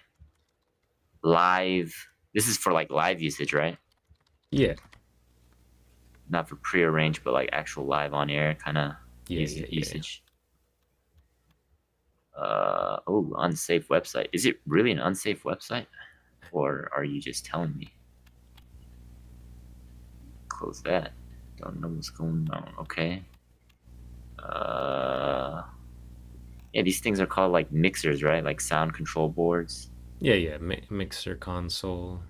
live. This is for like live usage, right? Yeah, Not for prearranged, but like actual live on air kind of yeah. usage. Oh, unsafe website. Is it really an unsafe website, or are you just telling me? Close that. Don't know what's going on. Okay. Uh, yeah, these things are called like mixers, right? Like sound control boards. Yeah. Mixer console.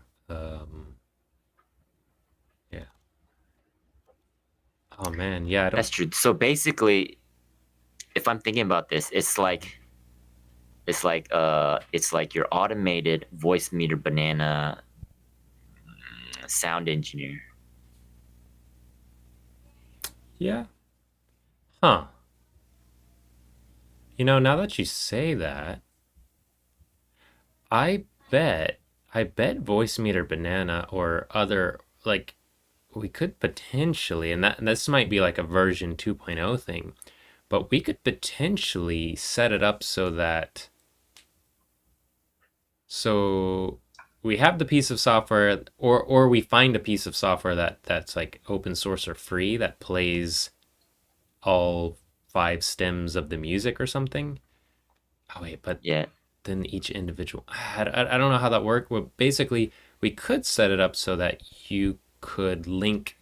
Yeah. Oh man, yeah, I That's don't. true. So basically, if I'm thinking about this, it's like your automated voice meter banana sound engineer. Yeah. Huh. You know, now that you say that, I bet I bet Voice Meter Banana or other like we could potentially, and this might be like a version 2.0 thing, but we could potentially set it up so that so we have the piece of software or we find a piece of software that's like open source or free that plays all five stems of the music or something. Oh wait, but Yeah, then each individual. I don't know how that worked. But basically, we could set it up so that you could link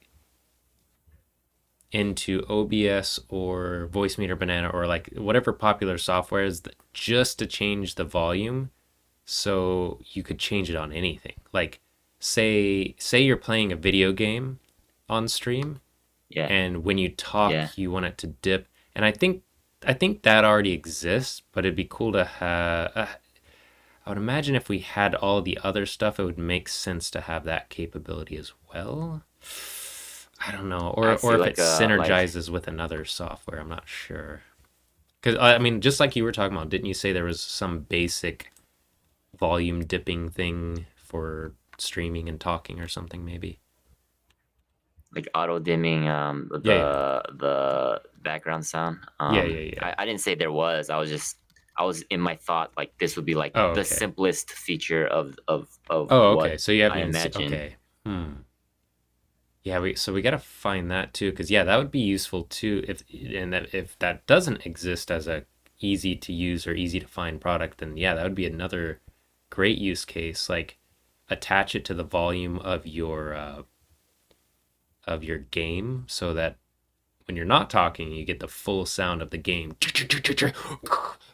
into OBS or Voice Banana or like whatever popular software is just to change the volume so you could change it on anything. Like say you're playing a video game on stream yeah, and when you yeah. talk you want it to dip and I think that already exists, but it'd be cool to have I would imagine if we had all the other stuff, it would make sense to have that capability as well. I don't know, I or see if it like synergizes with another software. I'm not sure. Because I mean, just like you were talking about, didn't you say there was some basic volume dipping thing for streaming and talking or something maybe? Like auto dimming Yeah, yeah. the background sound. Yeah, yeah, yeah. I didn't say there was. I was in my thought like this would be like Oh, the okay. simplest feature of Oh, what okay. So you I haven't even seen. imagine. Okay. Hmm. Yeah, we gotta find that too, because yeah, that would be useful too. If that doesn't exist as a easy to use or easy to find product, then yeah, that would be another great use case. Like attach it to the volume of your game, so that when you're not talking, you get the full sound of the game.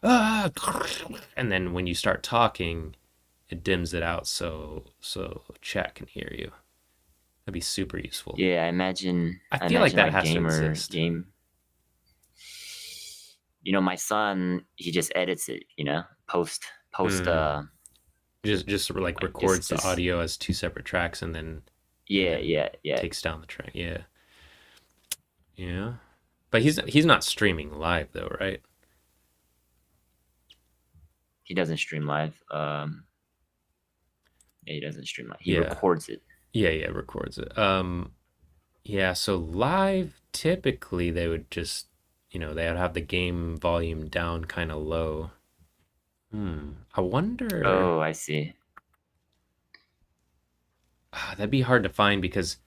And then when you start talking, it dims it out so chat can hear you. That'd be super useful. Yeah, I I feel like imagine that like has to exist. game. My son, he just edits it, post Hmm. Just sort of like like records the just audio as two separate tracks and yeah, then yeah. takes down the track. Yeah. Yeah. But he's not streaming live though, right? He doesn't stream live. Yeah, he doesn't stream live. He Yeah. records it. Yeah, yeah, records it. Yeah, so live typically they would just, they would have the game volume down kind of low. I wonder. Oh, I see. That'd be hard to find because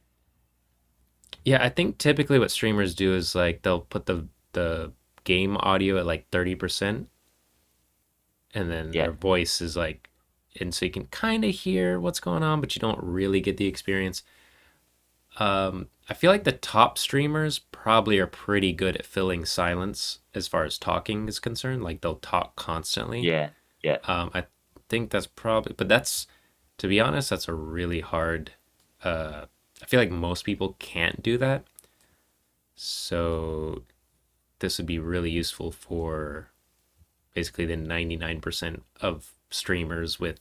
yeah, I think typically what streamers do is like they'll put the game audio at like 30% and then Yeah, their voice is like, and so you can kind of hear what's going on, but you don't really get the experience. I feel like the top streamers probably are pretty good at filling silence as far as talking is concerned. Like they'll talk constantly. yeah, yeah, I think that's probably, but that's, to be honest, that's a really hard. I feel like most people can't do that. So this would be really useful for basically the 99% of streamers with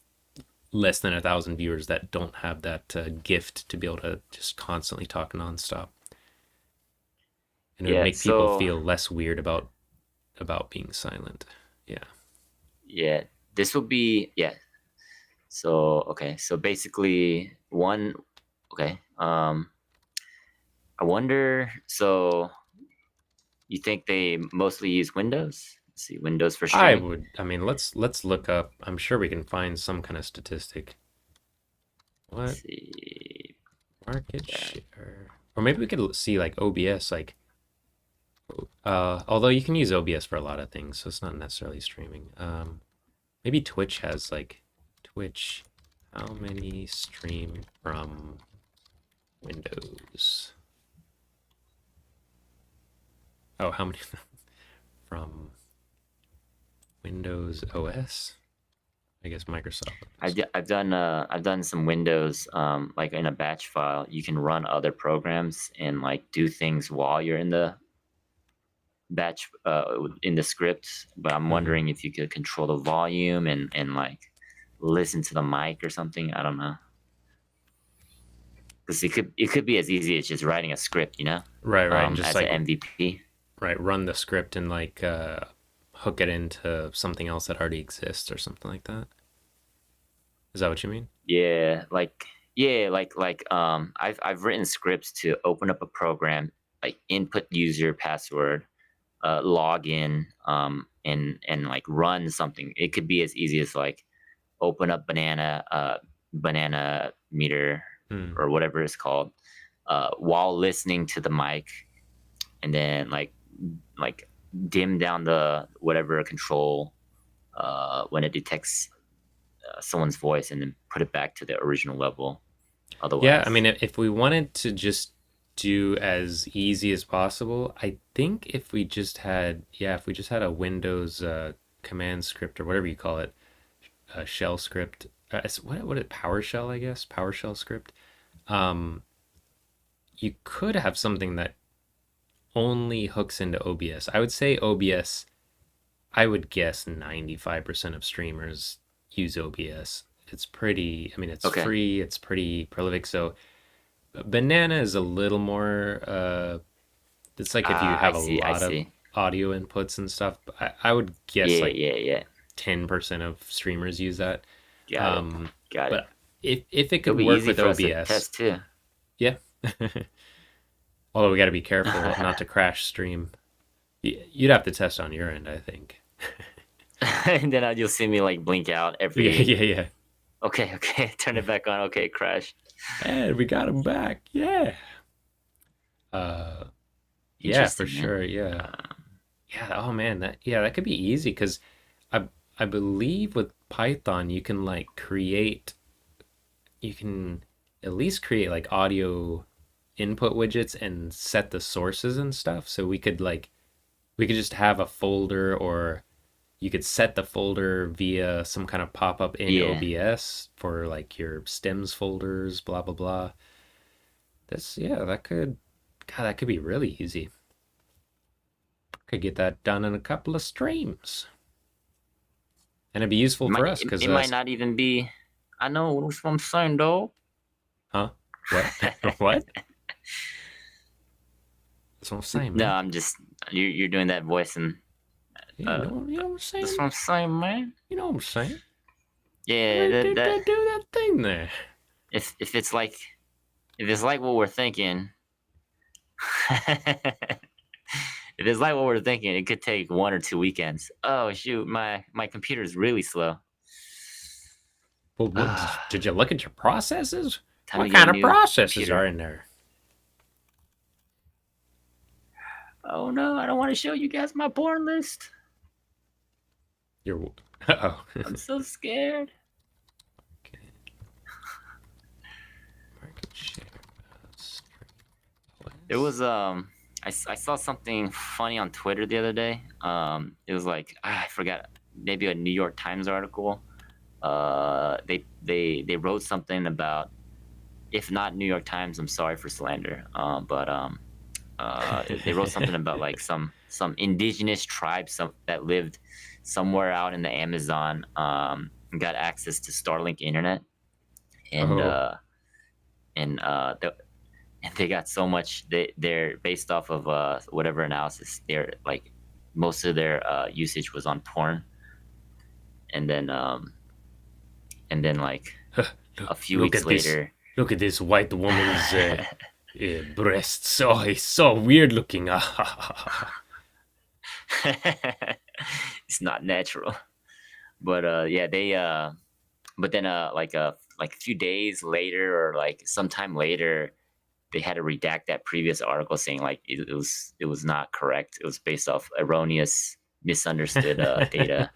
less than 1,000 viewers that don't have that gift to be able to just constantly talk nonstop, and it would yeah. make people So feel less weird about being silent. Yeah. yeah, this will be yeah. So okay, so basically one okay. I wonder. So you think they mostly use Windows? Let's see, Windows for I streaming. would. I mean, let's look up. I'm sure we can find some kind of statistic. Let's What see. market Yeah. share? Or maybe we could see like OBS. Like, although you can use OBS for a lot of things, so it's not necessarily streaming. Maybe Twitch has like Twitch. How many stream from Windows? Oh, how many from Windows OS? I guess Microsoft Windows. I've done some Windows like in a batch file. You can run other programs and like do things while you're in the batch in the script. But I'm Hmm. wondering if you could control the volume and like listen to the mic or something. I don't know. Because it could be as easy as just writing a script, Right, right, and just as an like MVP. right, run the script and like hook it into something else that already exists or something like that. Is that what you mean? I've written scripts to open up a program, like input user password, log in, and like run something. It could be as easy as like open up banana meter Hmm. or whatever it's called, while listening to the mic, and then like dim down the whatever control when it detects someone's voice, and then put it back to the original level. Yeah, I mean, Otherwise, if we wanted to just do as easy as possible, I think if we just had a Windows command script or whatever you call it, a shell script, what is PowerShell, I guess, PowerShell script. Um, you could have something that only hooks into OBS. I would say OBS, I would guess 95% of streamers use OBS. It's pretty, I mean, it's okay. free, it's pretty prolific. So Banana is a little more, it's like if you I have see. I see. audio inputs and stuff. I would guess Yeah, like yeah, yeah. 10% of streamers use that. Got it. Um, Got it. but if it It'll could be work easy with for us to OBS, test too. yeah. Although we got to be careful not to crash stream. You'd have to test on your end, I think. And then you'll see me like blink out Yeah, every. yeah, yeah. Okay, okay, turn it back on. Okay, crash. And we got him back. Yeah. Uh, yeah, for Interesting, man. sure. Yeah. Uh, Yeah. Oh man, that could be easy because I believe with Python you can like create you can at least create like audio input widgets and set the sources and stuff. So we could just have a folder, or you could set the folder via some kind of pop-up in yeah. OBS for like your stems folders, blah blah blah. This yeah, that could God, that could be really easy. Could get that done in a couple of streams. And it'd be useful for us because It might not even be. I know that's what I'm saying, though. huh? What? What? That's what I'm saying, No, man. I'm just you're doing that voice and Yeah, you know what I'm saying? that's what I'm saying, man. You know what I'm saying? Yeah, Right, do that thing there. if it's like what we're thinking, if it's like what we're thinking, it could take 1 or 2 weekends. Oh shoot, my computer is really slow. Well, what did you look at your processes? Time to What get a kind of new processes are computer. in there? Oh no, I don't want to show you guys my porn list. You're oh. I'm so scared. Okay. Market share. There was I saw something funny on Twitter the other day. It was like I forgot, maybe a New York Times article. They wrote something about, if not New York Times, I'm sorry for slander. They wrote something about like some indigenous tribe that lived somewhere out in the Amazon, got access to Starlink internet, and Oh, uh, and uh, the, and they got so much. They're based off of whatever analysis. They're like most of their usage was on porn, and then like a few look weeks at this. later. Look at this white woman's breasts. Oh, he's so weird looking. It's not natural, but yeah, they but then like a few days later or like sometime later, they had to redact that previous article saying like it was not correct. It was based off erroneous, misunderstood data.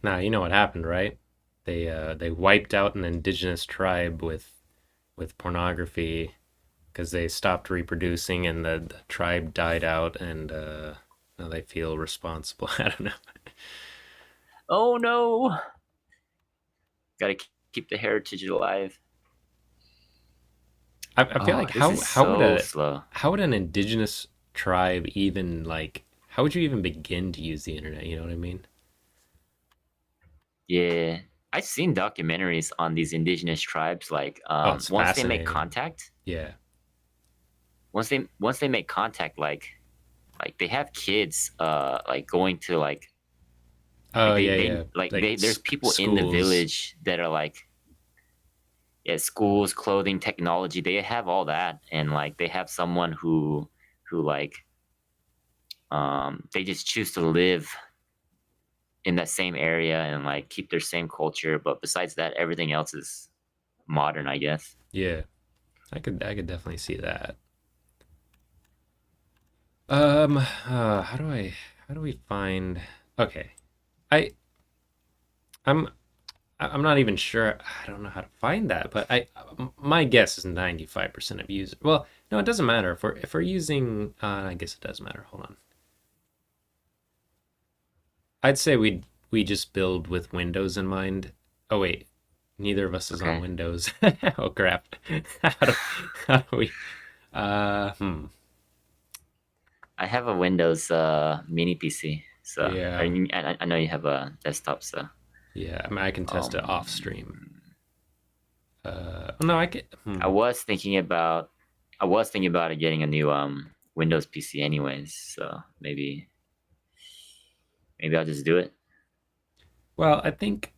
Now you know what happened, right? They wiped out an indigenous tribe with pornography because they stopped reproducing and the tribe died out, and now they feel responsible. I don't know. Oh no, gotta keep the heritage alive. I feel Oh, like this is so slow. how would an indigenous tribe even like how would you even begin to use the internet? You know what I mean? Yeah, I've seen documentaries on these indigenous tribes. Like, Oh, it's once they make fascinating. contact, Yeah. once they make contact, like they have kids, like going to Oh yeah, they yeah. like Like there's people in the schools. village that are like, yeah, schools, clothing, technology. They have all that, and like they have someone who like they just choose to live in that same area and like keep their same culture. But besides that, everything else is modern, I guess. Yeah. I could definitely see that. How do we find okay. I I'm I'm not even sure. I don't know how to find that, but my guess is 95% of users. Well, no, it doesn't matter if we're using I guess it does matter. Hold on. I'd say we just build with Windows in mind. Oh wait, neither of us is on Okay. Windows. Oh crap. How do, how do we hmm. I have a Windows mini PC, so Yeah. I know you have a desktop, so Yeah, I mean I can test it off stream. um, Oh, no, I get I was thinking about getting a new Windows PC anyways, so maybe I'll just do it. Well, I think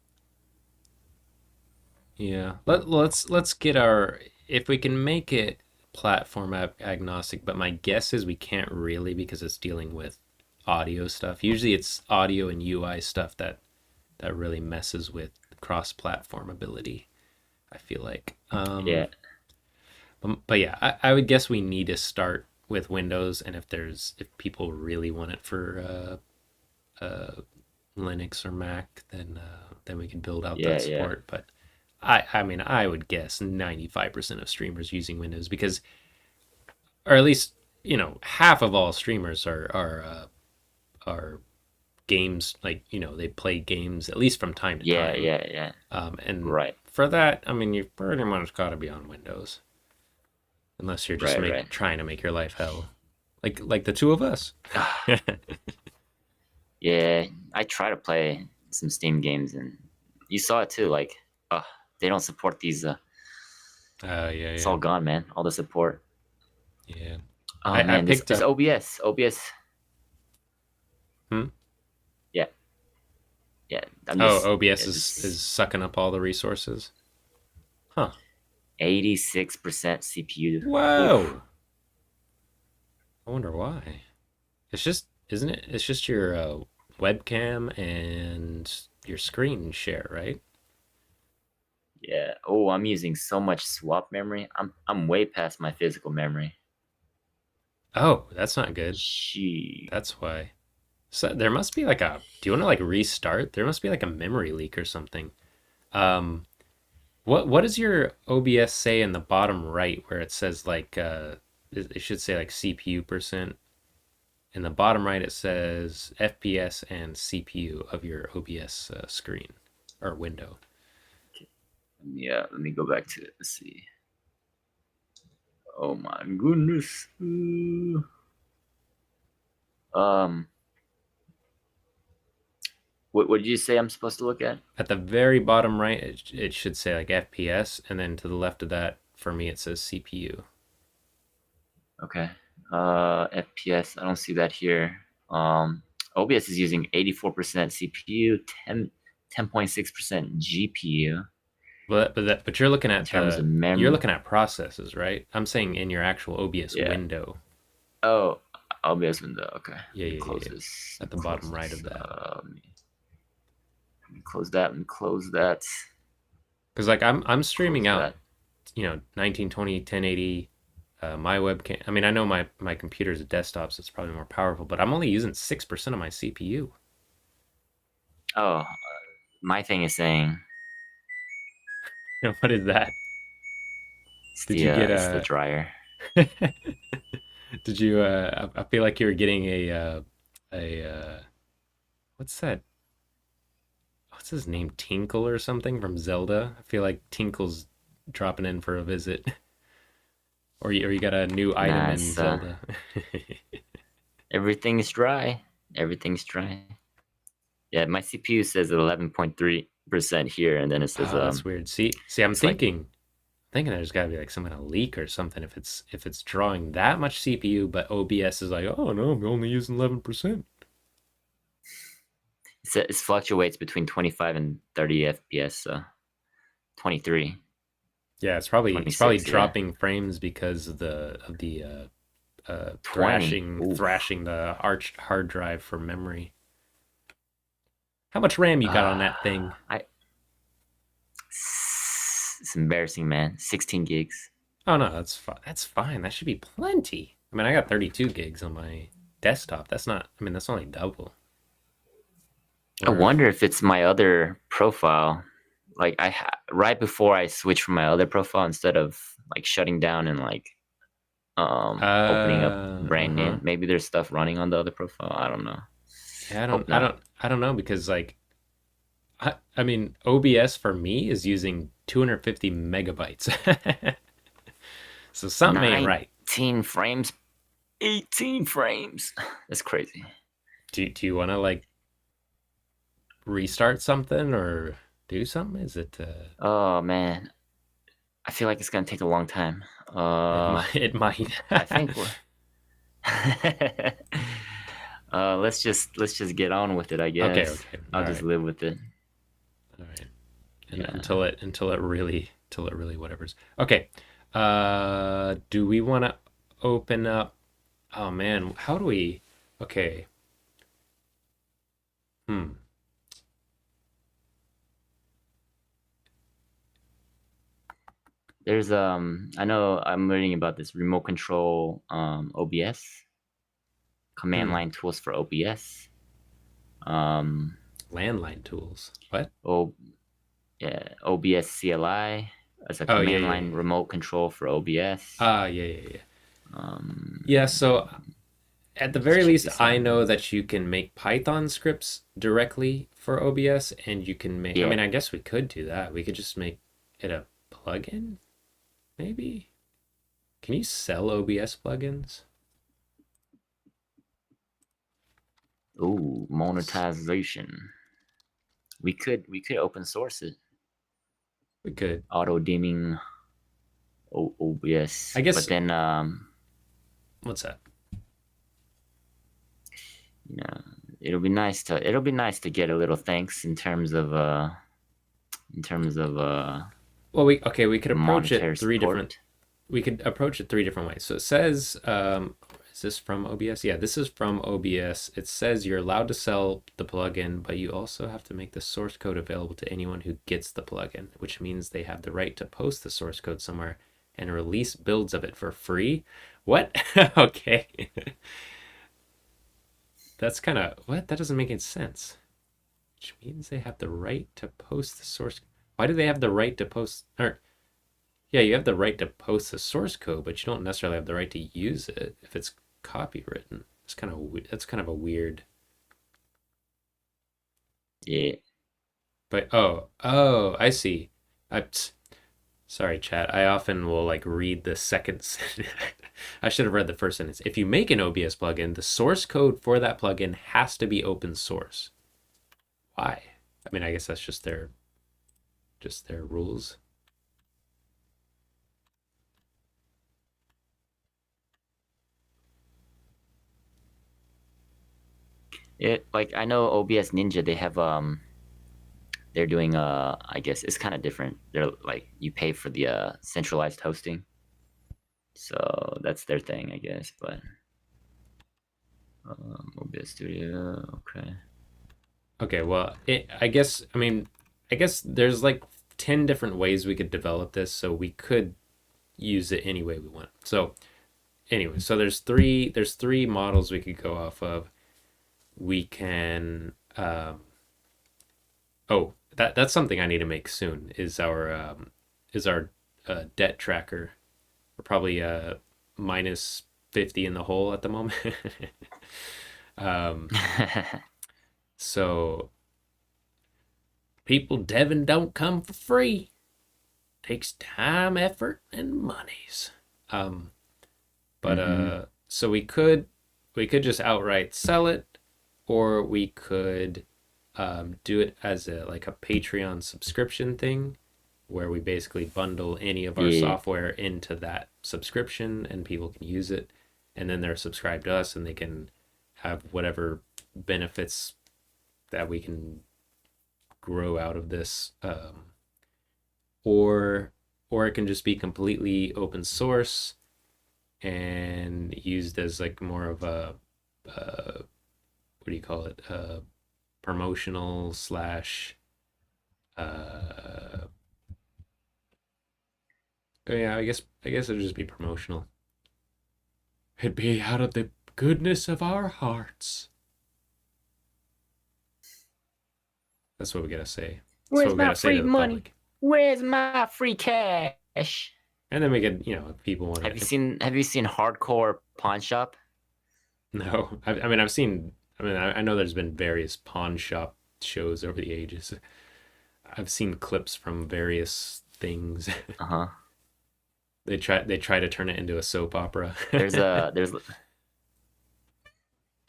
yeah. Let's get our if we can make it platform agnostic, but my guess is we can't really because it's dealing with audio stuff. Usually it's audio and UI stuff that really messes with cross-platform ability, I feel like. Yeah, But yeah, I would guess we need to start with Windows, and if people really want it for Linux or Mac, then we can build out that yeah. support. But I mean I would guess 95% of streamers using Windows because, or at least half of all streamers are games, like they play games at least from time to Yeah, time. yeah, yeah. And Right, for that, I mean you've pretty much got to be on Windows unless you're just right. trying to make your life hell, like the two of us. Yeah, I try to play some Steam games, and you saw it too. Like, uh, they don't support these. Yeah, It's yeah, all gone, man. All the support. yeah. Oh I man, picked this up. OBS. Hmm? Yeah, yeah. I'm Oh, just OBS yeah, is just sucking up all the resources. Huh. 86% CPU. Oof. Whoa. I wonder why. It's just, isn't it? It's just your webcam and your screen share, right? Yeah. Oh, I'm using so much swap memory. I'm way past my physical memory. Oh, that's not good. She. That's why. So there must be like a. Do you want to like restart? There must be like a memory leak or something. Um, what does your OBS say in the bottom right where it says like it should say like CPU percent. In the bottom right it says FPS and CPU of your OBS screen or window. Yeah. Let me go back to it. Let's see. Oh my goodness. Um. What did you say I'm supposed to look at? At the very bottom right it should say like FPS, and then to the left of that for me it says CPU. Okay. FPS. I don't see that here. OBS is using 84% CPU, 10.6% GPU. But you're looking In at terms of the you're memory. looking at processes, right? I'm saying in your actual OBS Yeah. window. Oh, OBS window. Okay. Yeah, Let me yeah, yeah, close yeah. this. At Let the me close bottom right this. of that. Let me close that. Let me close that. Because like I'm streaming Close out, that. 1920 1080. My webcam. I mean, I know my computer's a desktop, so it's probably more powerful, but I'm only using 6% of my CPU. Oh, my thing is saying What is that? Did you get it's the a? dryer. Did you? I feel like you were getting a what's that? What's his name? Tinkle or something from Zelda? I feel like Tinkle's dropping in for a visit, or you got a new item Nah, in it's Zelda. everything's dry. Everything's dry. Yeah, my CPU says 11.3% here, and then it says Oh, that's weird. See, I'm it's like thinking there's got to be like some kind of leak or something if it's drawing that much CPU, but OBS is like, oh no, I'm only using 11%. it fluctuates between 25 and 30 FPS. So 23, Yeah, it's probably 26, yeah, dropping frames because of the 20. Oof. thrashing the arch hard drive for memory. How much RAM you got on that thing? I it's embarrassing, man. 16 gigs. Oh no, that's fine. That should be plenty. I mean, I got 32 gigs on my desktop. That's not. I mean, that's only double. I Or wonder if it's my other profile. Like right before I switch from my other profile, instead of like shutting down and like opening up brand uh-huh. new. Maybe there's stuff running on the other profile. I don't know. Yeah, Hope not. I don't know because like I mean OBS for me is using 250 megabytes. So something ain't right. 19 frames, 18 frames. That's crazy. Do you want to like restart something or do something? Is it Oh man, I feel like it's gonna take a long time. it might I think we're let's just get on with it, I Okay, guess. okay. I'll just live with it. All right. And Yeah. until it really whatever's. Okay. Do we want to open up? Oh man, how do we? Okay. Hmm. There's I know I'm learning about this remote control OBS, command Hmm. line tools for OBS. Um Landline tools. What? O yeah, OBS CLI as a Oh yeah, command yeah, line yeah. remote control for OBS. Ah, yeah, yeah, yeah. Yeah. So Um at the let's very check least, this I out. know that you can make Python scripts directly for OBS, and you can make. I Yeah. mean, I guess we could do that. We could just make it a plugin, maybe. Can you sell OBS plugins? Ooh, monetization. We could open source it. We could. Auto dimming I OBS. But guess. then What's that? you know, it'll be nice to get a little thanks in terms of Well, we could the approach it monetary three different. support. We could approach it three different ways. So it says, is this from OBS? Yeah, this is from OBS. It says you're allowed to sell the plugin, but you also have to make the source code available to anyone who gets the plugin, which means they have the right to post the source code somewhere and release builds of it for free. What? Okay. That's kind of what? That doesn't make any sense. Which means they have the right to post the source. Why do they have the right to post? Or yeah, you have the right to post the source code, but you don't necessarily have the right to use it if it's copywritten. That's kind of a weird. Yeah. But I see. Sorry, chat. I often will like read the second. I should have read the first sentence. If you make an OBS plugin, the source code for that plugin has to be open source. Why? I mean, I guess that's just their rules. It like I know OBS Ninja, they're doing I guess it's kind of different. They're like you pay for the centralized hosting. So that's their thing, I guess, but OBS Studio, okay. Okay, well, I guess there's like 10 different ways we could develop this, so we could use it any way we want. So, anyway, so there's three models we could go off of. We can oh, that's something I need to make soon is our debt tracker. We're probably minus 50 in the hole at the moment. um, so people Devin don't come for free. Takes time, effort, and monies. Um, but Mm-hmm. so we could just outright sell it, or we could do it as a Patreon subscription thing, where we basically bundle any of our Yeah, software into that subscription, and people can use it, and then they're subscribed to us, and they can have whatever benefits that we can grow out of this, or it can just be completely open source and used as like more of a what do you call it, promotional slash uh yeah, I guess it'd just be promotional. It'd be out of the goodness of our hearts. That's what we gotta say. That's what where's we my gotta say to free the money? public. Where's my free cash? And then we could, if people want Have you to. seen Have you seen Hardcore Pawn Shop? No, I mean I've seen. I mean I know there's been various pawn shop shows over the ages. I've seen clips from various things. Uh huh. They try to turn it into a soap opera. There's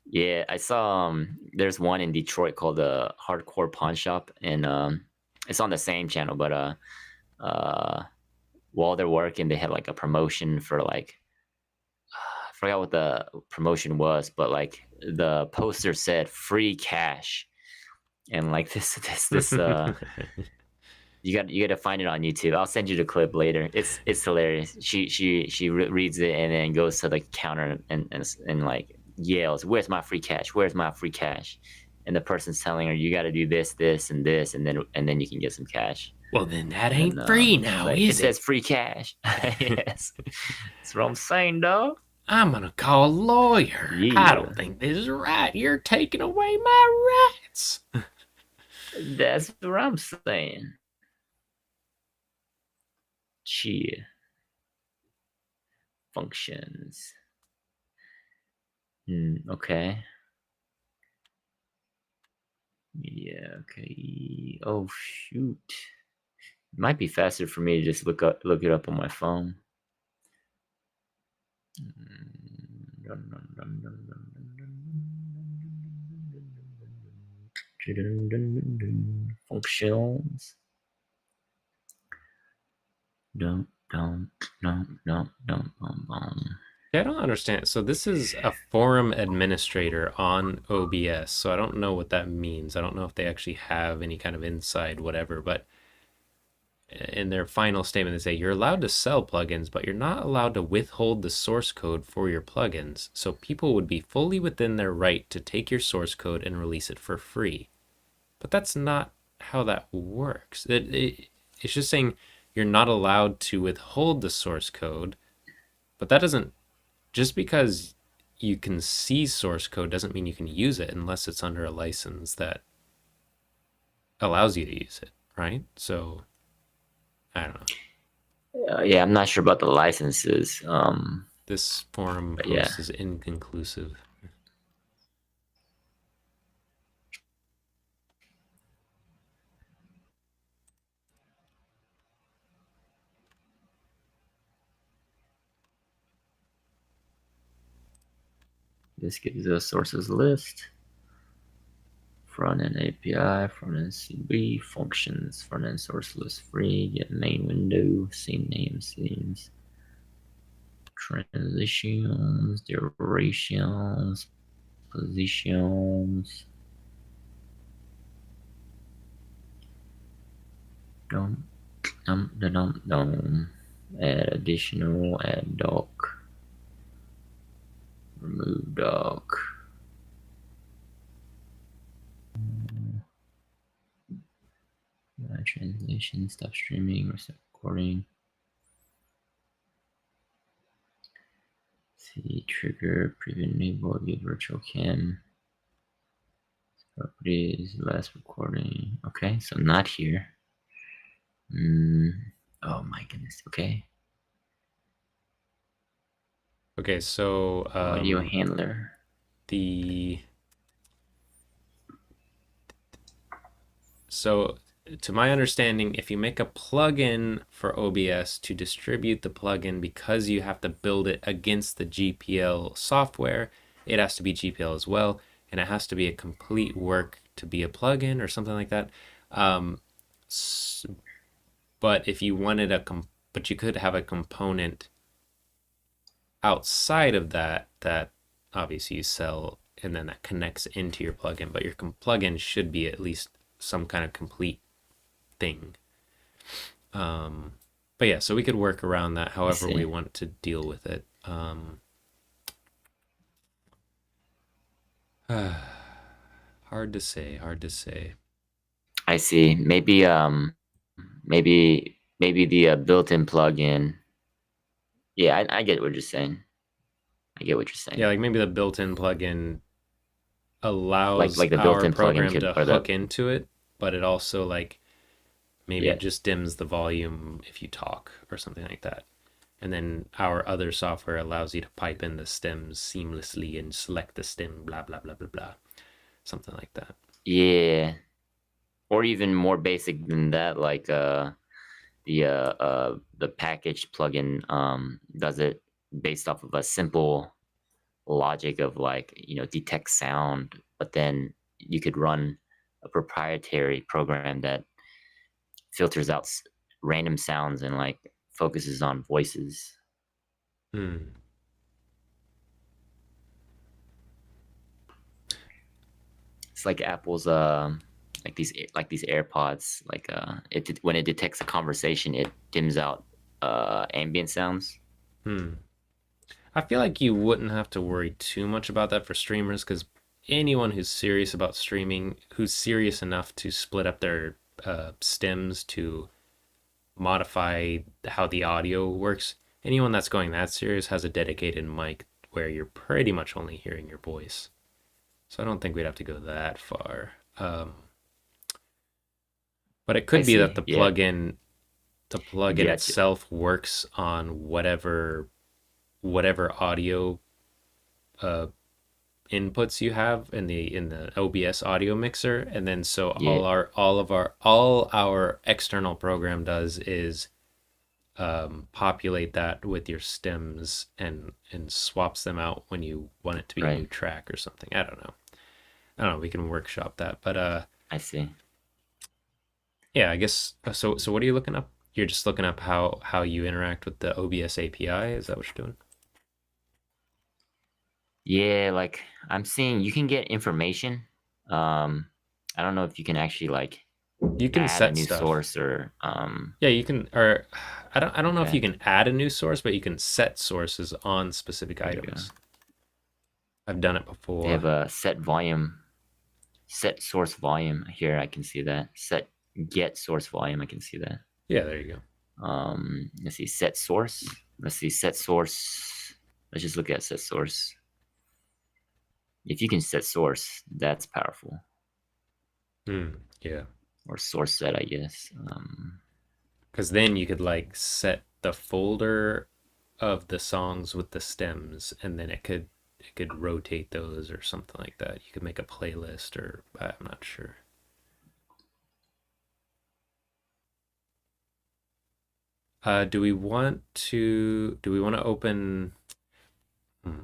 Yeah, I saw there's one in Detroit called the Hardcore Pawn Shop, and it's on the same channel, but uh while they're working they had like a promotion for like forgot what the promotion was, but like the poster said free cash, and like this you got to find it on YouTube. I'll send you the clip later. It's hilarious. She reads it and then goes to the counter and like yells, "Where's my free cash? Where's my free cash?" And the person's telling her, "You got to do this, this, and this, and then you can get some cash." Well, then that And ain't free now, like, is it says it? free cash. Yes, that's what I'm saying, dog. I'm gonna call a lawyer. I Yeah, don't think this is right. You're taking away my rights. that's what I'm saying. Chia functions. Okay. Yeah, okay. Oh shoot. It might be faster for me to just look it up on my phone. Functions. Dum dum dum dum dum dum. Yeah, I don't understand. So this is a forum administrator on OBS. So I don't know what that means. I don't know if they actually have any kind of inside whatever, but in their final statement they say you're allowed to sell plugins, but you're not allowed to withhold the source code for your plugins. So people would be fully within their right to take your source code and release it for free. But that's not how that works. It's just saying you're not allowed to withhold the source code, but that doesn't, just because you can see source code doesn't mean you can use it unless it's under a license that allows you to use it, right? So I don't know. Yeah, I'm not sure about the licenses. This forum But yeah, post is inconclusive. this gives us sources list. Front end API, front end CB, functions, front end source list free, get main window, scene name, scenes, transitions, durations, positions. Dum dum dum dum. Add additional, add doc, remove doc. Translation, stop streaming, reset recording. See, trigger, preview enable, view virtual cam. Properties, last recording. Okay, so not here. Oh my goodness. Okay. Okay, so Audio handler. So to my understanding, if you make a plugin for OBS to distribute the plugin, because you have to build it against the GPL software, it has to be GPL as well, and it has to be a complete work to be a plugin or something like that. But if you wanted but you could have a component outside of that obviously you sell, and then that connects into your plugin, but your plugin should be at least some kind of complete thing. But yeah, so we could work around that however we want to deal with it. Hard to say. I see. Maybe the built-in plugin. Yeah, I get what you're saying. Yeah, like maybe the built-in plugin allows like the our built-in program plugin to hook into it, but it also like maybe it just dims the volume if you talk or something like that. And then our other software allows you to pipe in the stems seamlessly and select the stem, blah, blah, blah, blah, blah. Something like that. Yeah. Or even more basic than that, like the package plugin does it based off of a simple logic of like, detect sound, but then you could run a proprietary program that filters out random sounds and like focuses on voices. It's like Apple's like these AirPods. Like when it detects a conversation, it dims out ambient sounds. Hmm. I feel like you wouldn't have to worry too much about that for streamers because anyone who's serious about streaming, who's serious enough to split up their stems to modify how the audio works, anyone that's going that serious has a dedicated mic where you're pretty much only hearing your voice. So I don't think we'd have to go that far. But it I could be that see. Yeah, the plugin gotcha. itself works on whatever audio uh, inputs you have in the OBS audio mixer, and then so Yeah, all our external program does is populate that with your stems and swaps them out when you want it to be a right. new track or something. I don't know. We can workshop that, but I see. yeah, I guess so. What are you looking up? You're just looking up how you interact with the OBS API. Is that what you're doing? Yeah, like I'm seeing you can get information. Um, I don't know if you can actually like You can add a set new stuff. source or Yeah, you can, or I don't know if you okay, can add a new source, but you can set sources on specific there you go. items. I've done it They have before. a set volume, set source volume here. I can see that. Set get source volume. I can see that. Yeah, there you go. Let's see, set source. Let's see, set source. Let's just look at set source. If you can set source, that's powerful. Yeah, Or source set, I guess. because then you could like set the folder of the songs with the stems, and then it could rotate those or something like that. You could make a playlist, or I'm not sure. Do we want to open? Hmm.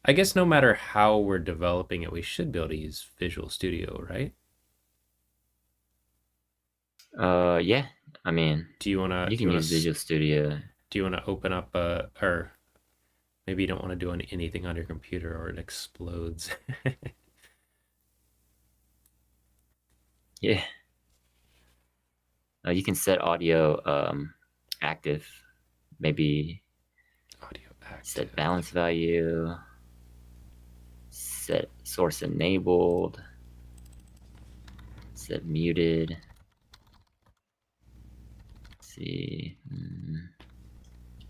I guess no matter how we're developing it, we should be able to use Visual Studio, right? Yeah. I mean, you Do you can wanna use Visual Studio. do you wanna open up a or maybe you don't want to do anything on your computer or it explodes. Yeah. You can set audio active. Maybe Audio set active. balance value. Set source enabled. Set muted. Let's see.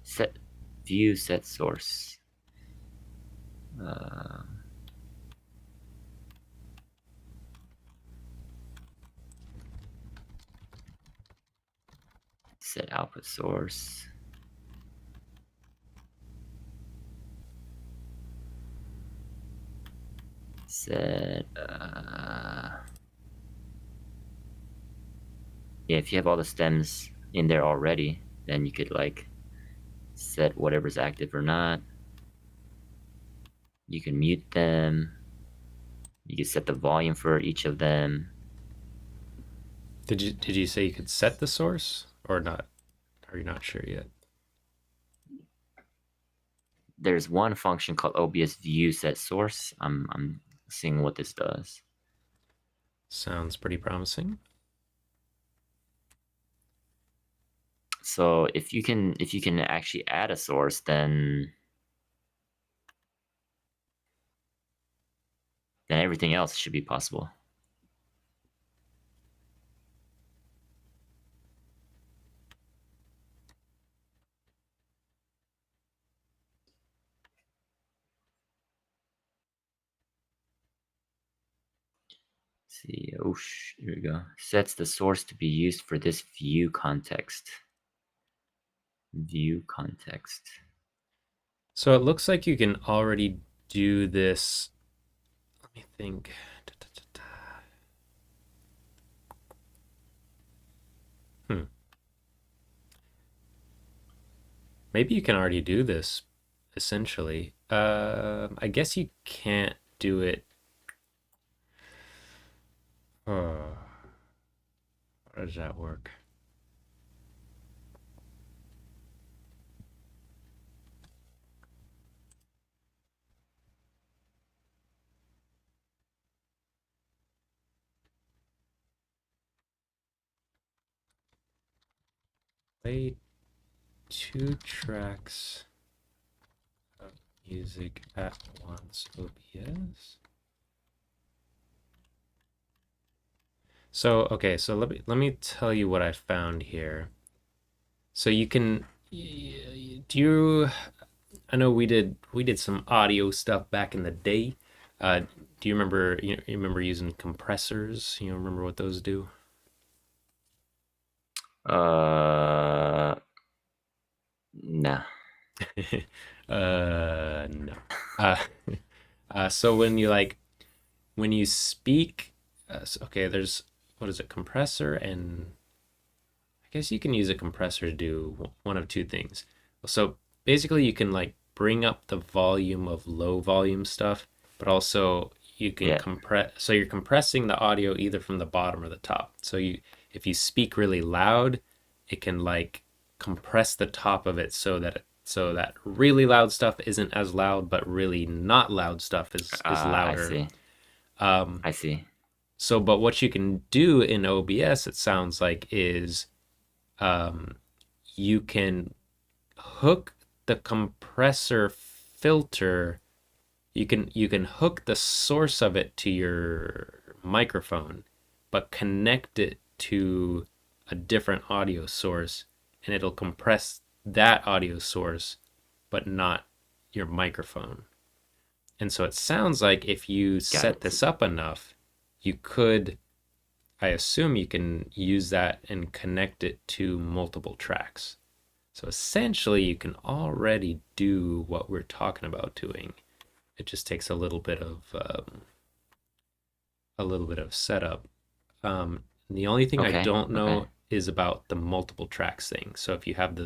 Set view set source. Uh, set output source. Set yeah, if you have all the stems in there already, then you could like set whatever's active or not. You can mute them. You can set the volume for each of them. Did you say you could set the source or not? Are you not sure yet? There's one function called OBS view set source. I'm seeing what this does. Sounds pretty promising. So if you can actually add a source, then everything else should be possible. Let's see, oh, here we go. Sets the source to be used for this view context. View context. So it looks like you can already do this. Let me think. Hmm. Maybe you can already do this essentially. I guess you can't do it. How does that work? Play 2 tracks of music at once, OBS. So, okay, so let me tell you what I found here. So you can do you I know we did some audio stuff back in the day. Do you remember you remember using compressors? You remember what those do? Nah. No. Uh, so when you speak, okay, there's what is it, compressor, and I guess you can use a compressor to do one of two things. So basically, you can like bring up the volume of low volume stuff, but also you can Yeah. compress. So you're compressing the audio either from the bottom or the top. So if you speak really loud, it can like compress the top of it so that really loud stuff isn't as loud, but really not loud stuff is I louder. see. Um, I see. but what you can do in OBS, it sounds like, is um, you can hook the compressor filter. You can hook the source of it to your microphone, but connect it to a different audio source, and it'll compress that audio source, but not your microphone. And so it sounds like if you Got set it. this up enough, you could, I assume you can use that and connect it to multiple tracks. So essentially, you can already do what we're talking about doing. It just takes a little bit of setup. The only thing I Okay. don't Okay. know is about the multiple tracks thing. So if you have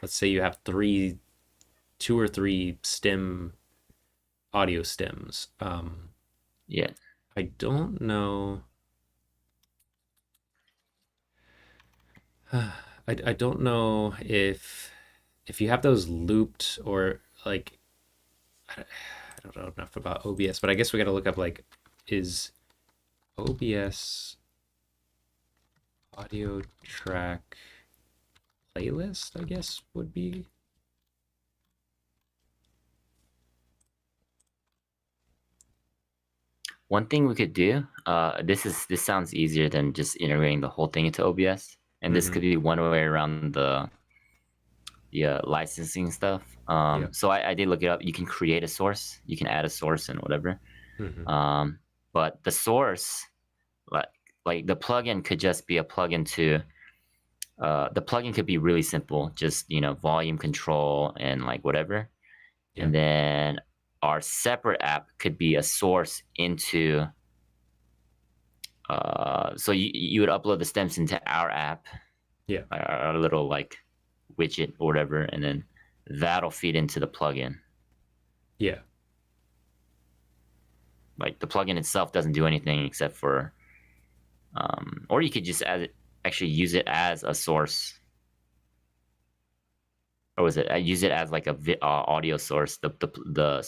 let's say you have two or three audio stems. Yeah. I don't know. I don't know if you have those looped, or like I don't know enough about OBS, but I guess we got to look up, like, is OBS audio track playlist, I guess would be. One thing we could do, this sounds easier than just integrating the whole thing into OBS, and this Mm-hmm. could be one way around the licensing stuff. Yeah. So I did look it up. You can create a source, you can add a source and whatever. Mm-hmm. But the source, like the plugin could just be a plugin to. The plugin could be really simple, just volume control and like whatever, Yeah. and then our separate app could be a source into. So you would upload the stems into our app, Yeah. our little like widget or whatever, and then that'll feed into the plugin. Yeah. Like the plugin itself doesn't do anything except for, or you could just actually use it as a source, or was it? I use it as like a audio source. So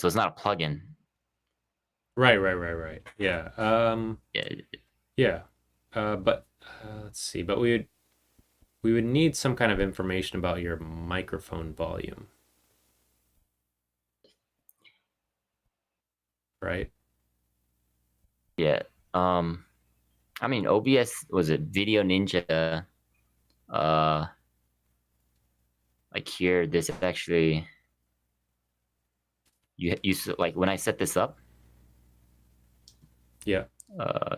it's not a plugin. Right. Right. Right. Right. Yeah. Yeah, Yeah. But let's see. But we would need some kind of information about your microphone volume, right? yeah. I mean, OBS, was it Video Ninja? Uh, like here, this actually like when I set this up. Yeah.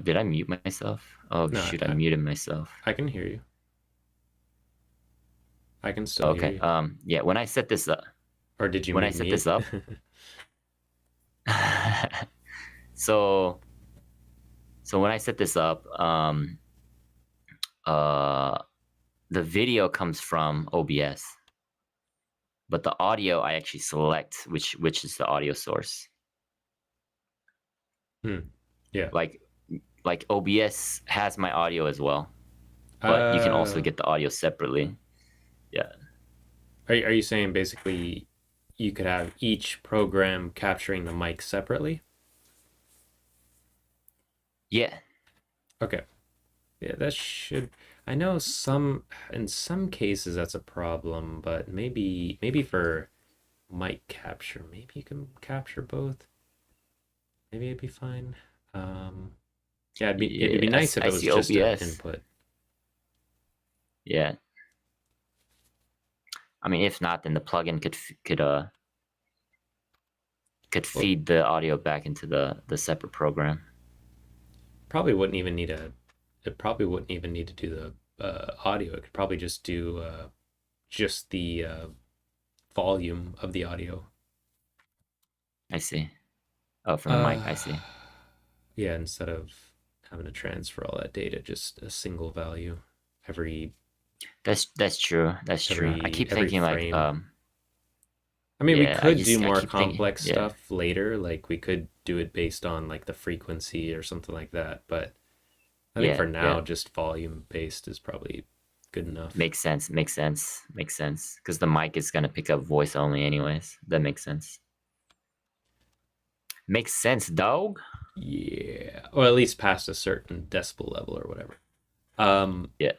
Did I mute myself? Oh No, shoot, I muted myself. I can hear you. I can still hear Okay. you. Yeah. When I set this up, Or did you when I mute set me? this up, so when I set this up, uh, the video comes from OBS, but the audio I actually select which is the audio source. Yeah. Like OBS has my audio as well, but you can also Uh, get the audio separately. Yeah. are you saying basically you could have each program capturing the mic separately? Yeah. Okay. Yeah, that should. I know in some cases that's a problem, but maybe for mic capture, maybe you can capture both. Maybe it'd be fine. Um, yeah, it'd be Yeah, nice if I it was see just an OBS. input. Yeah, I mean, if not, then the plugin could Well, feed the audio back into the separate program. probably wouldn't even need a. It probably wouldn't even need to do the audio. It could probably just do just the volume of the audio. I see. Oh, from the Uh, mic. I see. yeah, instead of having to transfer all that data, just a single value every That's true. That's true. I keep every thinking like frame. I mean, we yeah. could do I more keep thinking complex yeah, stuff later, like we could do it based on like the frequency or something like that, but I think yeah, for yeah. now just volume based is probably good enough. Makes sense. Makes sense. Makes sense. Because the mic is gonna pick up voice only, anyways. That makes sense. Makes sense, dog. Yeah, or at least past a certain decibel level or whatever. Um, Yeah.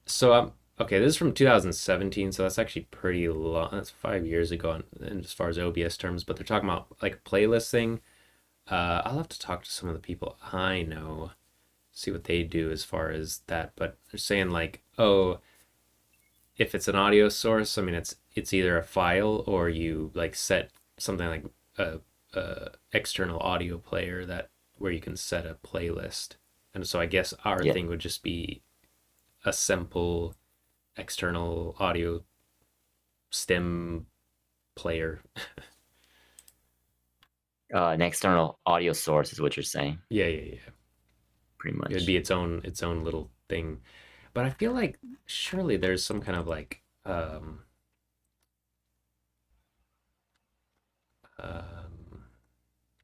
so I'm okay. This is from 2017, so that's actually pretty long. That's 5 years ago, as far as OBS terms. But they're talking about like a playlist thing. I'll have to talk to some of the people I know, see what they do as far as that. But they're saying like, oh, if it's an audio source, I mean, it's either a file or you like set something like a external audio player that where you can set a playlist. And so I guess our Yeah. thing would just be a simple external audio stem player. An external audio source is what you're saying, Yeah. pretty It would much. be its own little thing. But I feel like surely there's some kind of like um,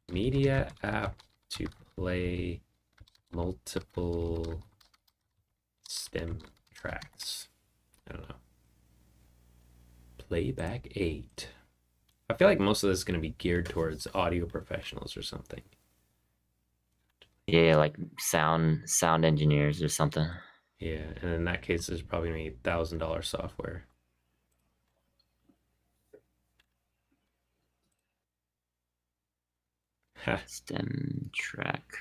media app to play multiple stem tracks. I don't know. Playback 8. I feel like most of this is going to be geared towards audio professionals or something. Yeah, like sound engineers or something. Yeah, and in that case, there's probably going to be $1,000 software. Stem track.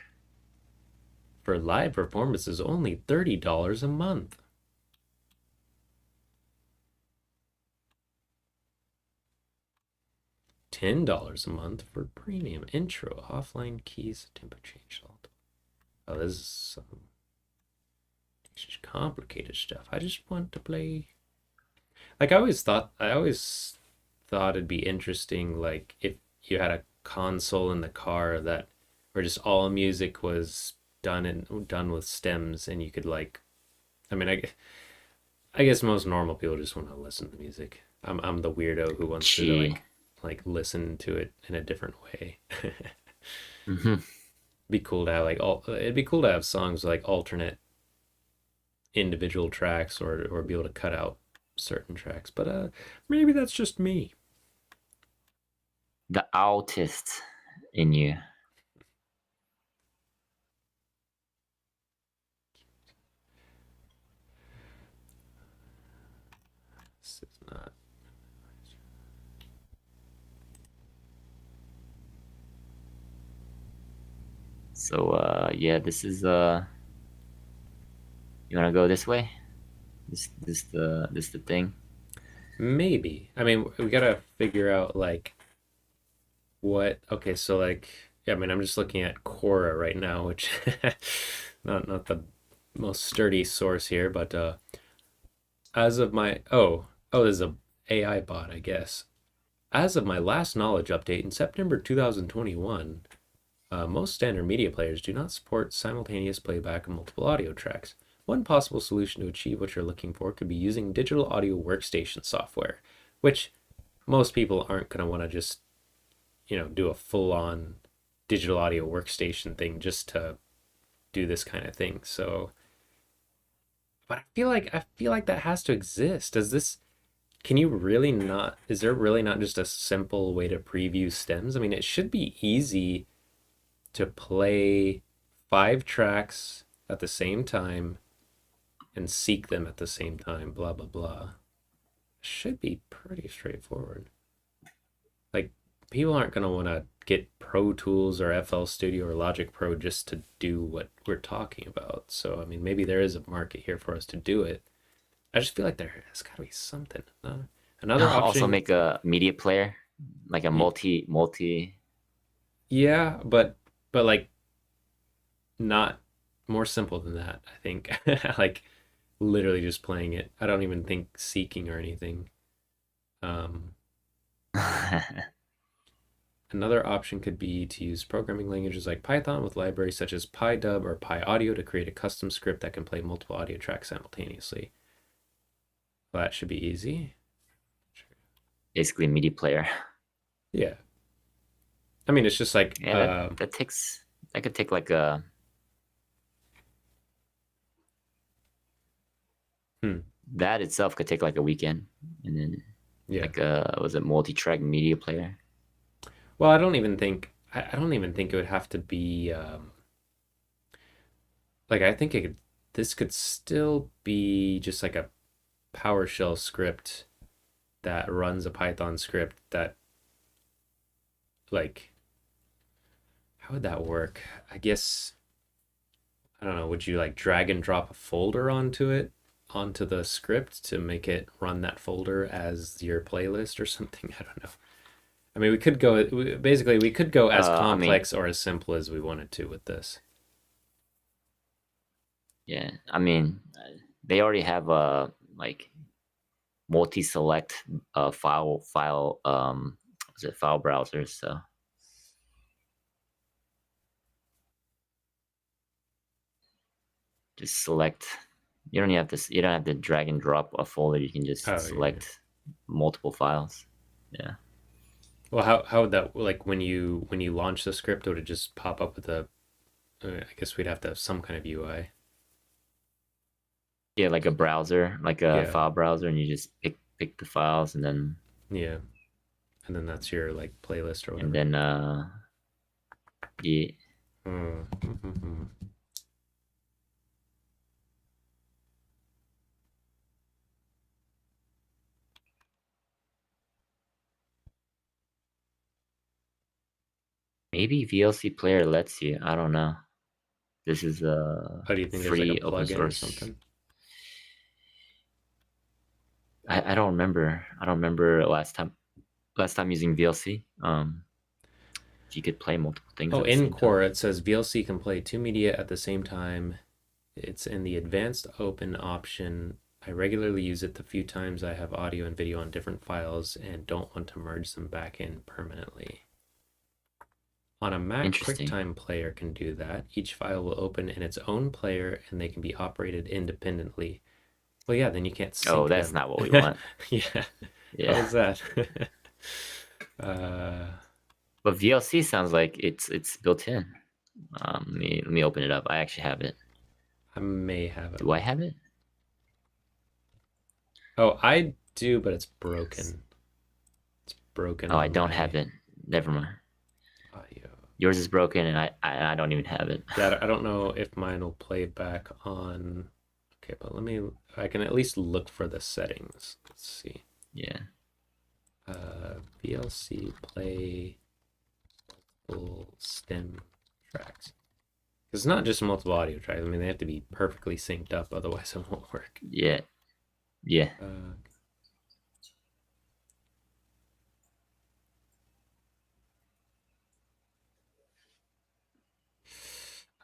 For live performances, only $30 a month. $10 a month for premium intro, offline keys, tempo change. Oh, this is some complicated stuff. I just want to play. Like I always thought it'd be interesting, like if you had a console in the car that where just all music was done with stems, and you could like, I mean, I guess most normal people just want to listen to music. I'm the weirdo who wants to Chi. like listen to it in a different way. Hmm. Be cool to have like all. It'd be cool to have songs like alternate individual tracks, or be able to cut out certain tracks. But maybe that's just me. The autist in you. This is not. So yeah, this is you wanna go this way? This the thing? Maybe. I mean, we gotta figure out like what. Okay, so like, yeah. I mean, I'm just looking at Quora right now, which not the most sturdy source here, but as of my there's a AI bot, I guess. As of my last knowledge update in September 2021, most standard media players do not support simultaneous playback of multiple audio tracks. One possible solution to achieve what you're looking for could be using digital audio workstation software, which most people aren't going to want to just, do a full on digital audio workstation thing just to do this kind of thing. So, but I feel like that has to exist. Can you really not, is there really not just a simple way to preview stems? I mean, it should be easy to play 5 tracks at the same time and seek them at the same time, blah, blah, blah. Should be pretty straightforward. Like, people aren't going to want to get Pro Tools or FL Studio or Logic Pro just to do what we're talking about. So, I mean, maybe there is a market here for us to do it. I just feel like there has got to be something. Another Also option, make a media player, like a multi. yeah, but like not more simple than that, I think. Like literally just playing it. I don't even think seeking or anything. Um, Another option could be to use programming languages like Python with libraries such as PyDub or PyAudio to create a custom script that can play multiple audio tracks simultaneously. Well, that should be easy. Basically, a media player. Yeah. I mean, it's just like Yeah, that could take like a hmm, that itself could take like a weekend, and then yeah. like a was it multi-track media player? Well, I don't even think it would have to be like I think this could still be just like a PowerShell script that runs a Python script that like how would that work? I guess I don't know, would you like drag and drop a folder onto the script to make it run that folder as your playlist or something? I don't know. I mean, we could go as I mean, complex or as simple as we wanted to with this. yeah, I mean, they already have like multi-select file was it file browsers, so just select. You don't have to drag and drop a folder. You can just Oh yeah. select multiple files. Yeah. Well, how would that like when you launch the script, would it just pop up with a? I guess we'd have to have some kind of UI. Yeah, like a browser, like a Yeah, file browser, and you just pick the files, yeah, and then that's your like playlist or and whatever. then yeah. Mm-hmm. Maybe VLC player lets you. I don't know. This is How do you think there's like a free open plugin or source. something? I don't remember. I don't remember last time using VLC. If you could play multiple things Oh, at the in same time. core it says VLC can play two media at the same time. It's in the advanced open option. I regularly use it the few times I have audio and video on different files and don't want to merge them back in permanently. On a Mac, Interesting. QuickTime Player can do that. Each file will open in its own player and they can be operated independently. Well, yeah, then you can't Oh, sync that's them. not what we want. Yeah. How Yeah. is that? uh, But VLC sounds like it's built in. Let me open it up. I actually have it. I may have it. Do I have it? Oh, I do, but it's broken. It's broken Oh, I on don't have my it. Never mind. audio. Yours is broken, and I don't even have it. Yeah, I don't know if mine will play back on. Okay, but I can at least look for the settings. Let's see. Yeah. VLC play full stem tracks. It's not just multiple audio tracks. I mean, they have to be perfectly synced up, otherwise it won't work. Yeah. Yeah.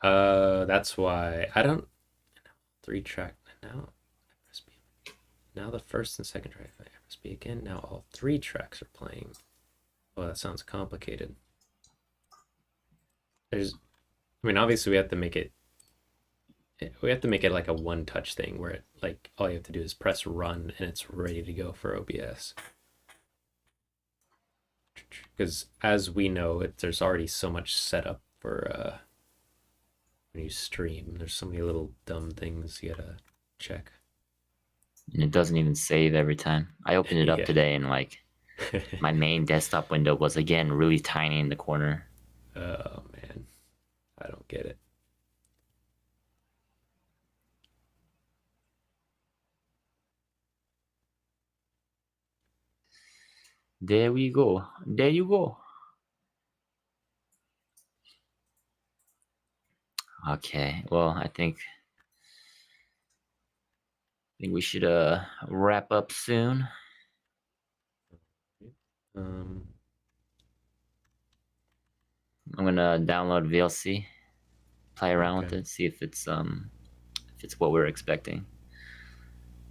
That's why I don't. Three track now. Now the first and second track must be again. Now all three tracks are playing. Oh, that sounds complicated. There's, I mean, obviously we have to make it like a one-touch thing where it like all you have to do is press run and it's ready to go for OBS. Because as we know, there's already so much setup for when you stream. There's so many little dumb things you gotta check. And it doesn't even save every time. I opened it up Yeah. today, and like my main desktop window was again really tiny in the corner. Oh man, I don't get it. There we go. There you go. Okay. Well, I think we should wrap up soon. Um, I'm gonna download VLC, play around with okay. it, see if it's what we're expecting.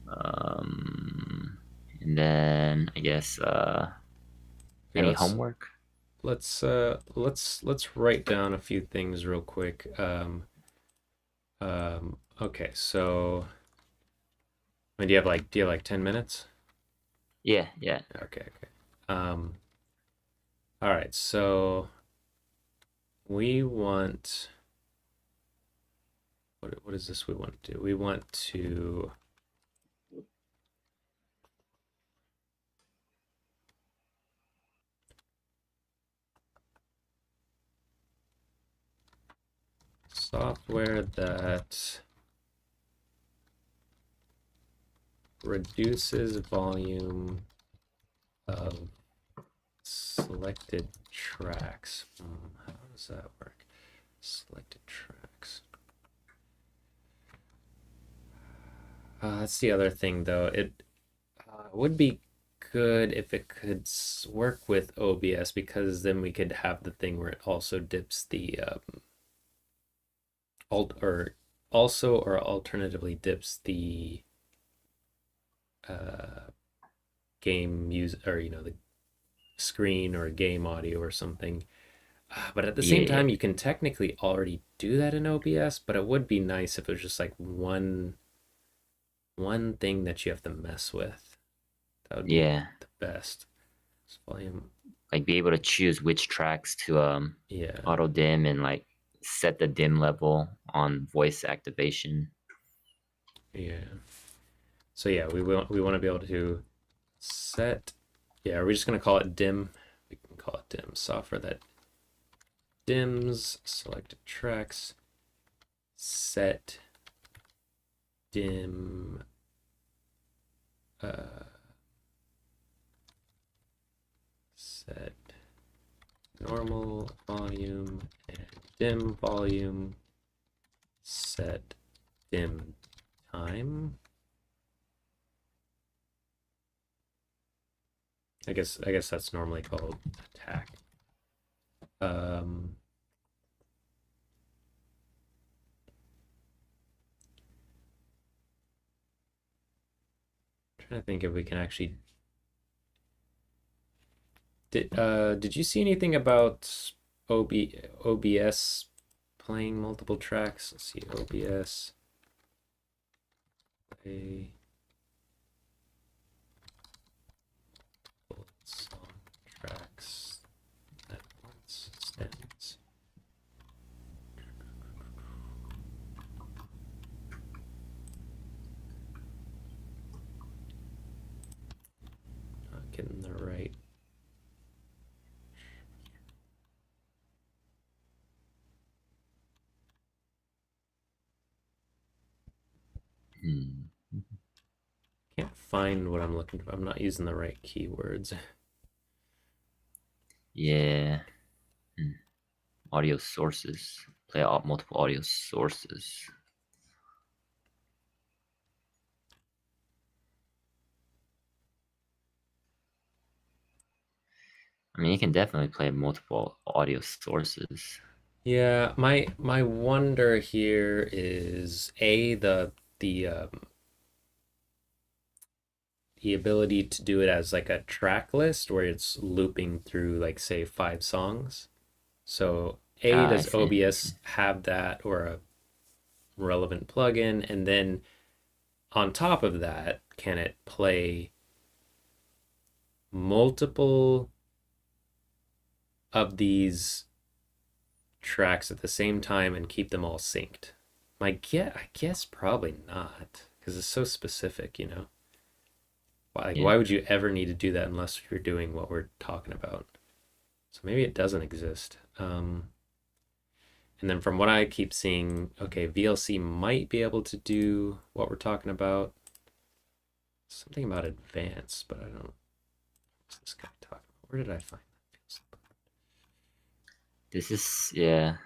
Um, and then I guess Okay, any homework? let's write down a few things real quick. Okay, so do you have like 10 minutes? Yeah, yeah. Okay, okay. All right, so we want what is this we want to do? We want to software that reduces volume of selected tracks. How does that work? Selected tracks. That's the other thing, though. It would be good if it could work with OBS because then we could have the thing where it also dips the alt or also or alternatively dips the uh, game use or the screen or game audio or something. But at the same Yeah, time, you can technically already do that in OBS, but it would be nice if it was just like one thing that you have to mess with. That would be yeah. the best. Volume, Like be able to choose which tracks to yeah, auto dim and like set the dim level on voice activation. yeah. So yeah, we want to be able to set. Yeah, are we just gonna call it dim? We can call it dim. Software that dims selected tracks. Set dim. Uh, set normal volume and dim volume. Set dim time. I guess that's normally called attack. Um, Trying to think if we can actually. Did you see anything about OBS playing multiple tracks? Let's see, OBS play song tracks at once stems. Not getting the right. Hmm. Can't find what I'm looking for. I'm not using the right keywords. Yeah. Hmm. Audio sources. Play out multiple audio sources. I mean, you can definitely play multiple audio sources. Yeah, my wonder here is the the ability to do it as like a track list where it's looping through like say 5 songs. So I does see. I see. OBS have that or a relevant plugin? And then on top of that, can it play multiple of these tracks at the same time and keep them all synced? I guess probably not because it's so specific. Yeah. Why would you ever need to do that unless you're doing what we're talking about? So maybe it doesn't exist. And then from what I keep seeing, okay, VLC might be able to do what we're talking about. Something about advanced, but I don't What's this guy talking about? Where did I find that? This is, yeah.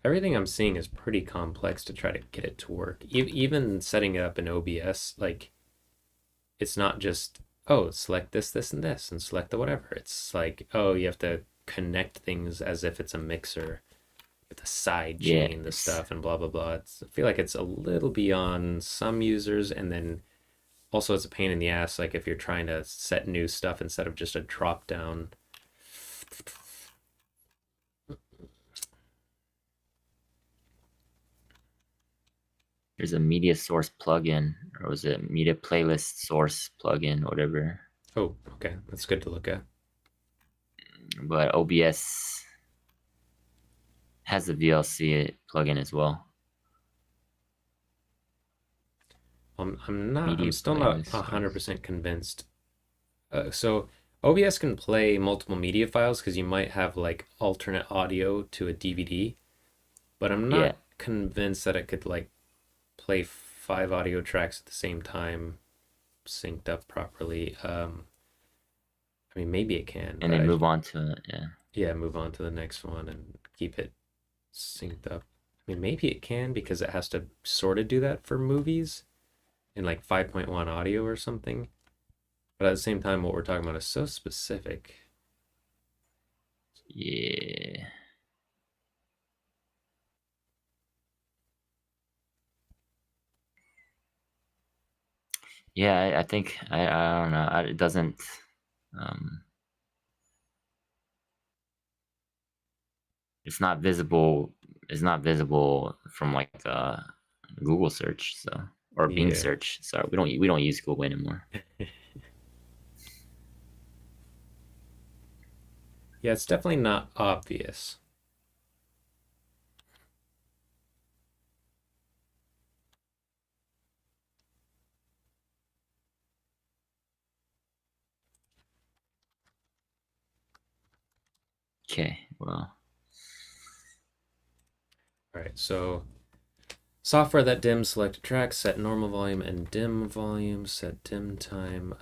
Everything I'm seeing is pretty complex to try to get it to work. Even setting it up in OBS, like it's not just, oh, select this, this, and this, and select the whatever. It's like, oh, you have to connect things as if it's a mixer with a side Yeah, chain, the it's, stuff, and blah blah blah. I feel like it's a little beyond some users, and then also it's a pain in the ass. Like if you're trying to set new stuff instead of just a drop down. there's a media source plugin, or was it media playlist source plugin, whatever. Oh, okay, that's good to look at. But OBS has the VLC plugin as well. I'm Media still not playlist source. 100% convinced. So OBS can play multiple media files because you might have like alternate audio to a DVD, but I'm Yeah, not convinced that it could like play 5 audio tracks at the same time, synced up properly. I mean, maybe it can, and but then I move on to yeah. yeah, move on to the next one and keep it synced up. I mean, maybe it can because it has to sort of do that for movies in like 5.1 audio or something. But at the same time, what we're talking about is so specific. Yeah. Yeah, I think I don't know. It doesn't. Um, it's not visible. It's not visible from like Google search, so or Bing Yeah. search. Sorry, we don't use Google anymore. Yeah, it's definitely not obvious. Okay, well, All right, so software that dims selected tracks, set normal volume and dim volume, set dim time,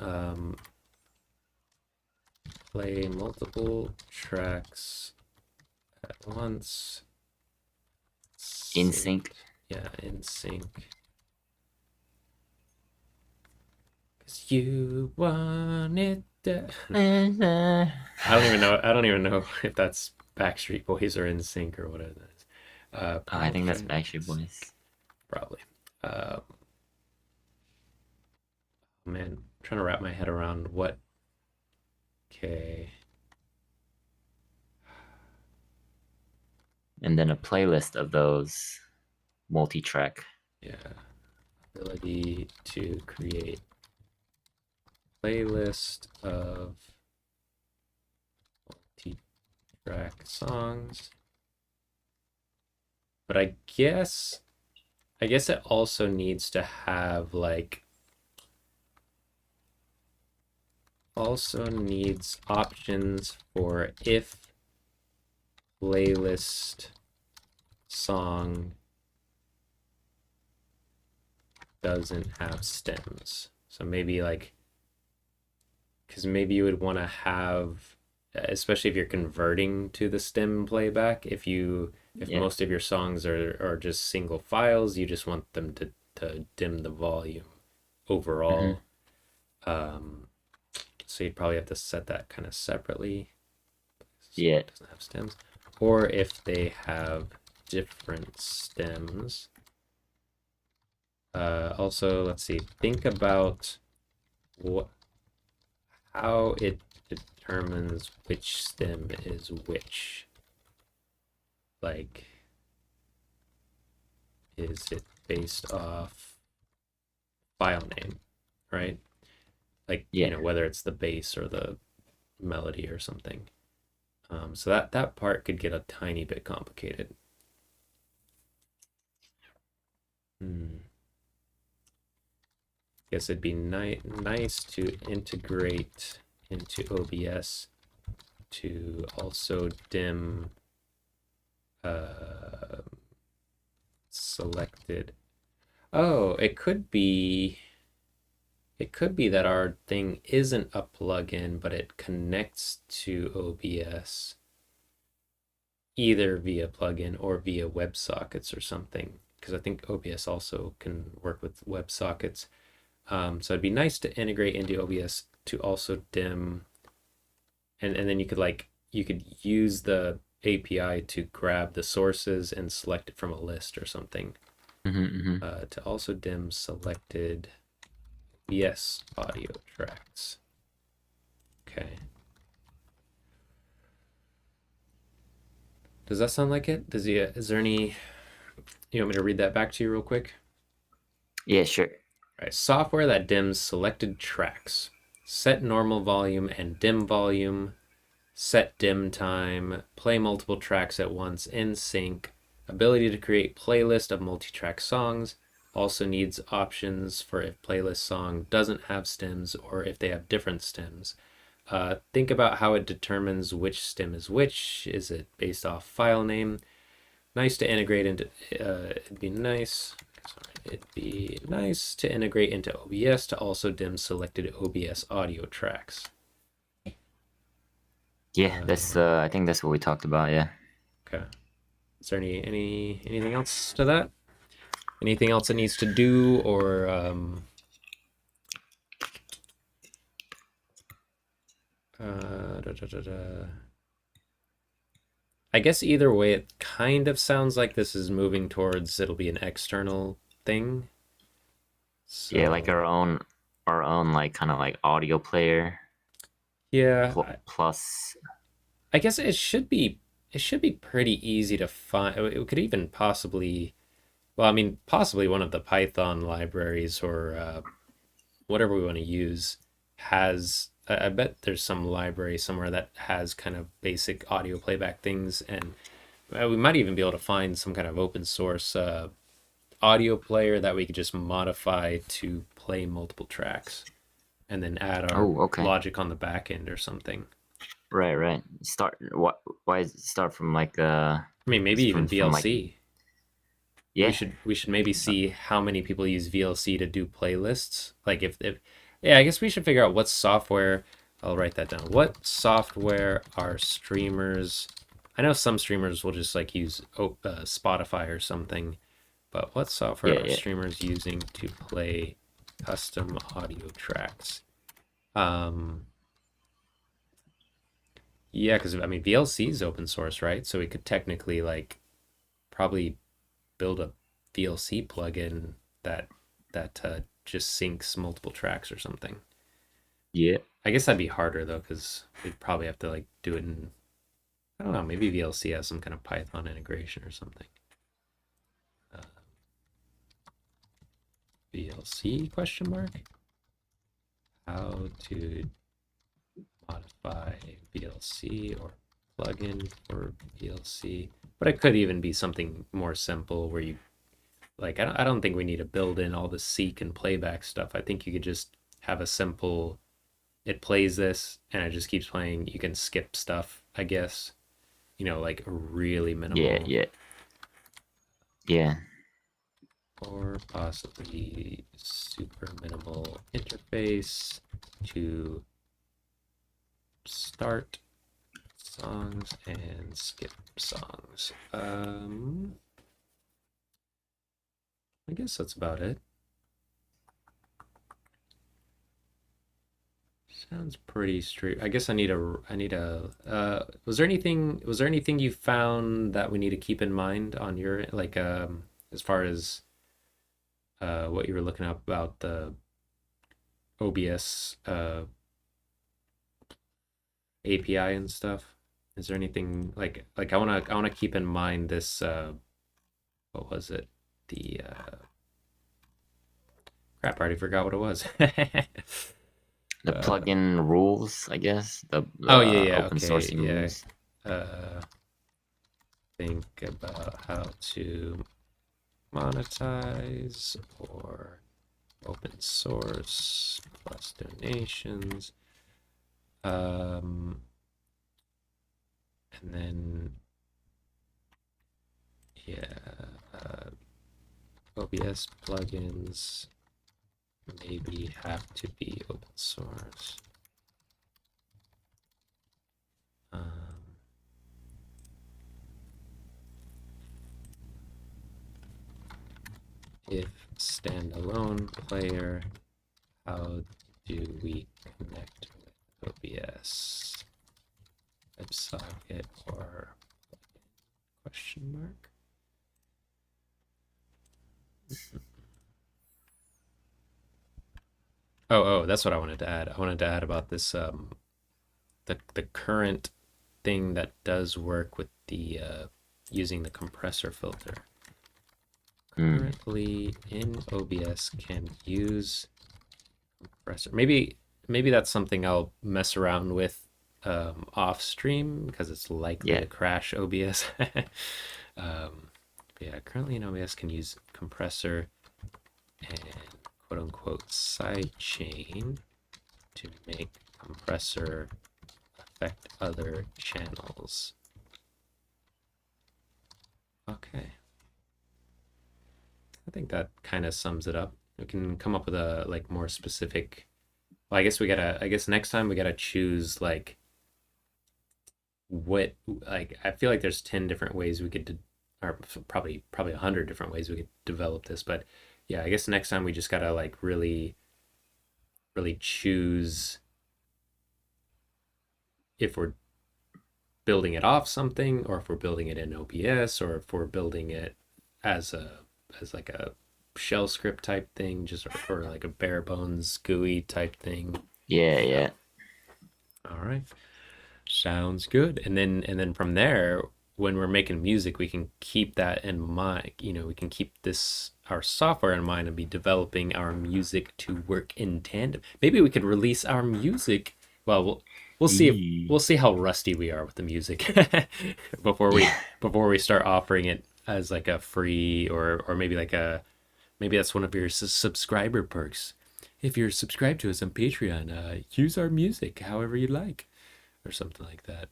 play multiple tracks at once, in sync. synced, yeah, in sync. Cause you want it. I don't even know if that's Backstreet Boys or In Sync or whatever that is. I think that's Backstreet Promotions, Boys. probably. Uh, man, I'm trying to wrap my head around what. Okay. And then a playlist of those multi-track. Yeah. Ability to create playlist of multi-track songs. But I guess it also needs to have like also needs options for if playlist song doesn't have stems. So maybe like, because maybe you would want to have, especially if you're converting to the stem playback, if Yeah. most of your songs are just single files, you just want them to dim the volume Mm-hmm. overall. Um, so you'd probably have to set that kind of separately. So Yeah. it doesn't have stems. Or if they have different stems. Also, let's see, think about what how it determines which stem is which. Like, is it based off file name, right? Like, Yeah. whether it's the bass or the melody or something. So that part could get a tiny bit complicated. Hmm. Guess it'd be nice to integrate into OBS to also dim uh, selected. Oh, it could be that our thing isn't a plugin, but it connects to OBS either via plugin or via WebSockets or something. Because I think OBS also can work with WebSockets. So it'd be nice to integrate into OBS to also dim, and then you could use the API to grab the sources and select it from a list or something. To also dim selected OBS audio tracks. Okay. Does that sound like it? Is there any, you want me to read that back to you real quick? Yeah, sure. All right. Software that dims selected tracks. Set normal volume and dim volume. Set dim time. Play multiple tracks at once in sync. Ability to create playlist of multi-track songs. Also needs options for if playlist song doesn't have stems or if they have different stems. Think about how it determines which stem is which. Is it based off file name? Nice to integrate into. It'd be nice. Sorry, it'd be nice to integrate into OBS to also dim selected OBS audio tracks. Yeah, that's I think that's what we talked about. Yeah. Okay. Is there anything else to that? Anything else it needs to do, or I guess either way, it kind of sounds like this is moving towards it'll be an external thing. So, Yeah, like our own like kind of like audio player yeah, plus. I guess it should be pretty easy to find. It could even possibly, well, I mean, possibly one of the Python libraries or whatever we want to use has. I bet there's some library somewhere that has kind of basic audio playback things, and we might even be able to find some kind of open source audio player that we could just modify to play multiple tracks and then add our Oh, okay. logic on the back end or something. Right. Start. What? Why is it start from like I mean, maybe even from like VLC. We yeah. should maybe see how many people use VLC to do playlists. Like if yeah, I guess we should figure out what software. I'll write that down. What software are streamers? I know some streamers will just like use Spotify or something, but what software are Yeah. streamers using to play custom audio tracks? Um, yeah, because I mean VLC is open source, right? So we could technically like probably build a VLC plugin that just syncs multiple tracks or something. Yeah. I guess that'd be harder though, because we'd probably have to like do it in, I don't know, maybe VLC has some kind of Python integration or something. Uh, VLC question mark? How to modify VLC or plugin for VLC. But it could even be something more simple where you like I don't think we need to build in all the seek and playback stuff. I think you could just have a simple it plays this and it just keeps playing. You can skip stuff, I guess. Like really minimal. Yeah. Or possibly super minimal interface to start songs and skip songs. I guess that's about it. Sounds pretty straight. I guess was there anything you found that we need to keep in mind on your like as far as what you were looking up about the OBS API and stuff? Is there anything like I want to keep in mind this what was it? The crap, I already forgot what it was. The plugin rules, I guess. The Oh yeah, open okay, sourcing yeah. rules. Think about how to monetize or open source plus donations. And then yeah, OBS plugins maybe have to be open source. If standalone player, how do we connect with OBS? WebSocket or question mark? Oh, that's what I wanted to add. I wanted to add about this the current thing that does work with the using the compressor filter. Currently in OBS can use compressor. Maybe that's something I'll mess around with off stream because it's likely to crash OBS. Yeah, currently in OBS can use compressor and quote unquote sidechain to make compressor affect other channels. Okay. I think that kind of sums it up. We can come up with a like more specific. Well, I guess next time we gotta choose like what like I feel like there's 10 different ways we could or probably 100 different ways we could develop this, but yeah, I guess next time we just gotta like really choose if we're building it off something or if we're building it in OBS or if we're building it as like a shell script type thing, just or like a bare bones GUI type thing. Yeah. All right. Sounds good. And then from there, when we're making music, we can keep that in mind. You know, we can keep our software in mind and be developing our music to work in tandem. Maybe we could release our music. Well, we'll see how rusty we are with the music before we start offering it as like a free or maybe maybe that's one of your subscriber perks. If you're subscribed to us on Patreon, use our music however you like. Or something like that.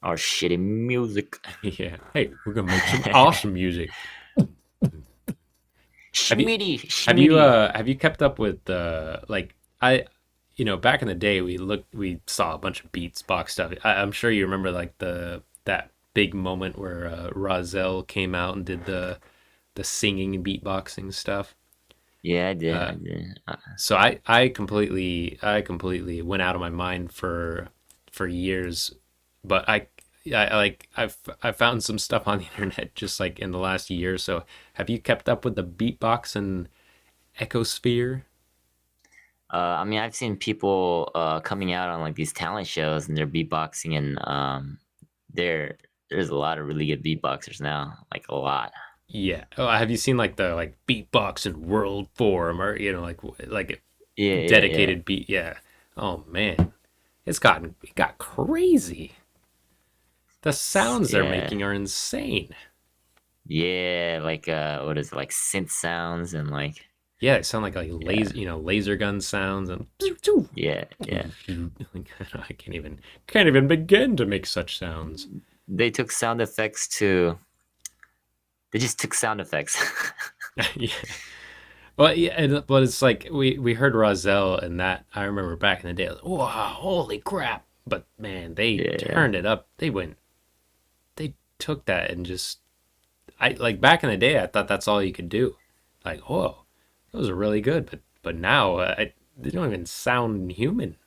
Our shitty music. Yeah. Hey, we're gonna make some awesome music. Have you kept up with like back in the day we saw a bunch of Beatsbox stuff. I'm sure you remember like that big moment where Rozelle came out and did the singing and beatboxing stuff. Yeah, I did. So I completely went out of my mind for years, but I found some stuff on the internet just like in the last year or so. Have you kept up with the beatbox and ecosphere? I mean, I've seen people coming out on like these talent shows and they're beatboxing, and there's a lot of really good beatboxers now, like a lot. Yeah. Oh, have you seen like the beatbox and world forum or like dedicated beat? Yeah. Oh man, it got crazy. The sounds they're making are insane. Yeah, like what is it, like synth sounds and like yeah, they sound like laser gun sounds and yeah. I can't even begin to make such sounds. They took sound effects to. They just took sound effects. Yeah. Well, yeah, but it's like we heard Rozelle and that I remember back in the day. Like, wow, holy crap! But man, they turned it up. They took that and just like back in the day. I thought that's all you could do. Like, whoa, those are really good. But now they don't even sound human.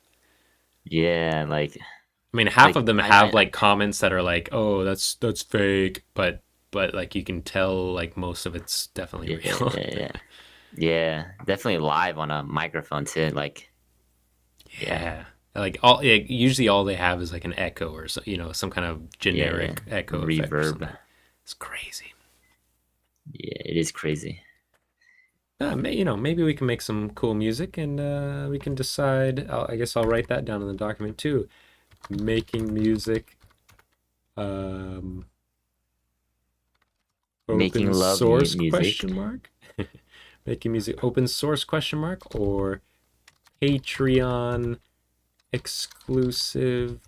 Yeah, like I mean, half of them have like comments that are like, "Oh, that's fake," but like you can tell like most of it's definitely real. Yeah, definitely live on a microphone too. Like, yeah. Like usually all they have is like an echo or some kind of generic echo reverb. It's crazy. Yeah, it is crazy. Maybe we can make some cool music and we can decide. I guess I'll write that down in the document too. Making music. Making love source music. Question mark. Making music open source question mark or Patreon exclusive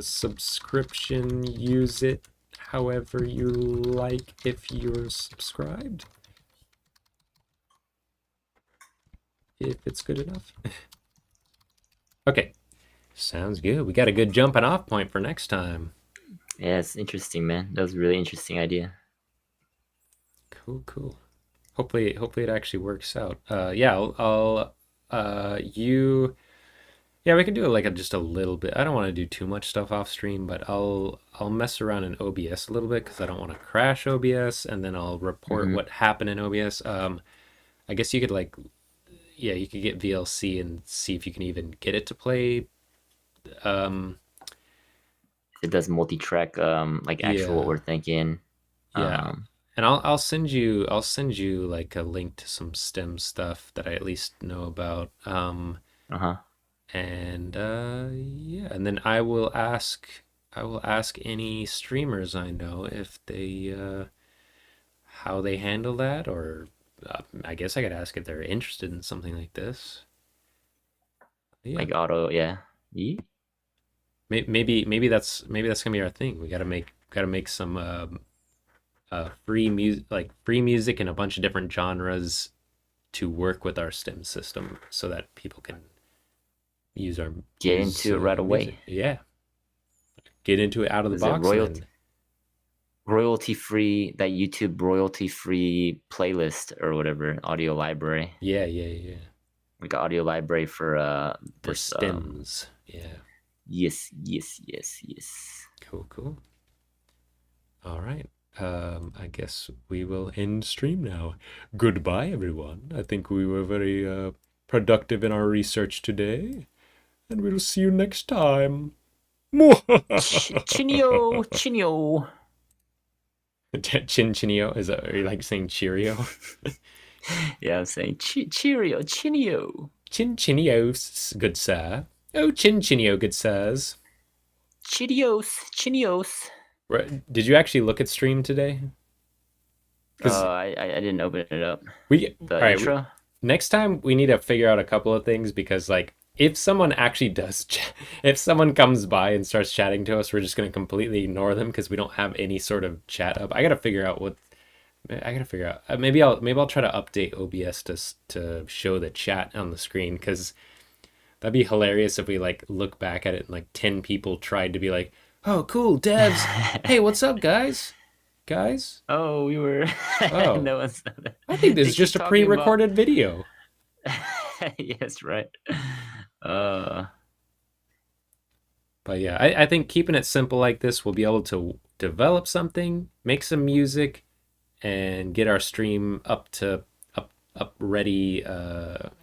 subscription. Use it however you like if you're subscribed. if it's good enough. Okay, sounds good. We got a good jumping off point for next time. Yeah, it's interesting, man. That was a really interesting idea. Cool, cool. Hopefully it actually works out. Yeah, you, yeah, we can do it like just a little bit. I don't want to do too much stuff off stream, but I'll mess around in OBS a little bit because I don't want to crash OBS, and then I'll report Mm-hmm. what happened in OBS. I guess you could like, yeah, you could get VLC and see if you can even get it to play. Um, It does multi-track, like actual what yeah, we're thinking. yeah, Um, and I'll send you like a link to some STEM stuff that I at least know about. uh-huh. And yeah, and then I will ask any streamers I know if they how they handle that, or I guess I could ask if they're interested in something like this. Yeah, Like auto, yeah. maybe that's gonna be our thing. We gotta make some free music, like free music in a bunch of different genres to work with our STEM system so that people can Get into it right music. away. Yeah, get into it out of the Was it box and then royalty free, that YouTube royalty free playlist or whatever, audio library? yeah, yeah, yeah. Like audio library for For this stems. Yeah. yes. Cool, cool. All right. I guess we will end stream now. Goodbye, everyone. I think we were very productive in our research today, and we'll see you next time. Chinio. Chin Chinio? Are you like saying Cheerio? Yeah, I'm saying Cheerio, Chinio. Chin Chinio, good sir. Oh, Chin Chinio, good sirs. Chinios. Did you actually look at stream today? Because I didn't open it up. we, The all right, intro. next time we need to figure out a couple of things because like if someone actually if someone comes by and starts chatting to us, we're just going to completely ignore them because we don't have any sort of chat up. I gotta figure out maybe I'll try to update OBS to show the chat on the screen because that'd be hilarious if we like look back at it and like 10 people tried to be like, oh cool devs, hey, what's up guys. Oh, we were. Oh, No one's. I think this They is just keep a talking about. pre-recorded video. Yes, right. Uh, But yeah, I think keeping it simple like this, we'll be able to develop something, make some music, and get our stream up ready.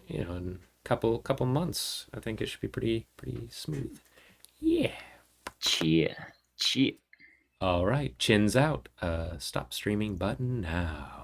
In couple months. I think it should be pretty smooth. Yeah. cheer. All right, chins out. Stop streaming button now.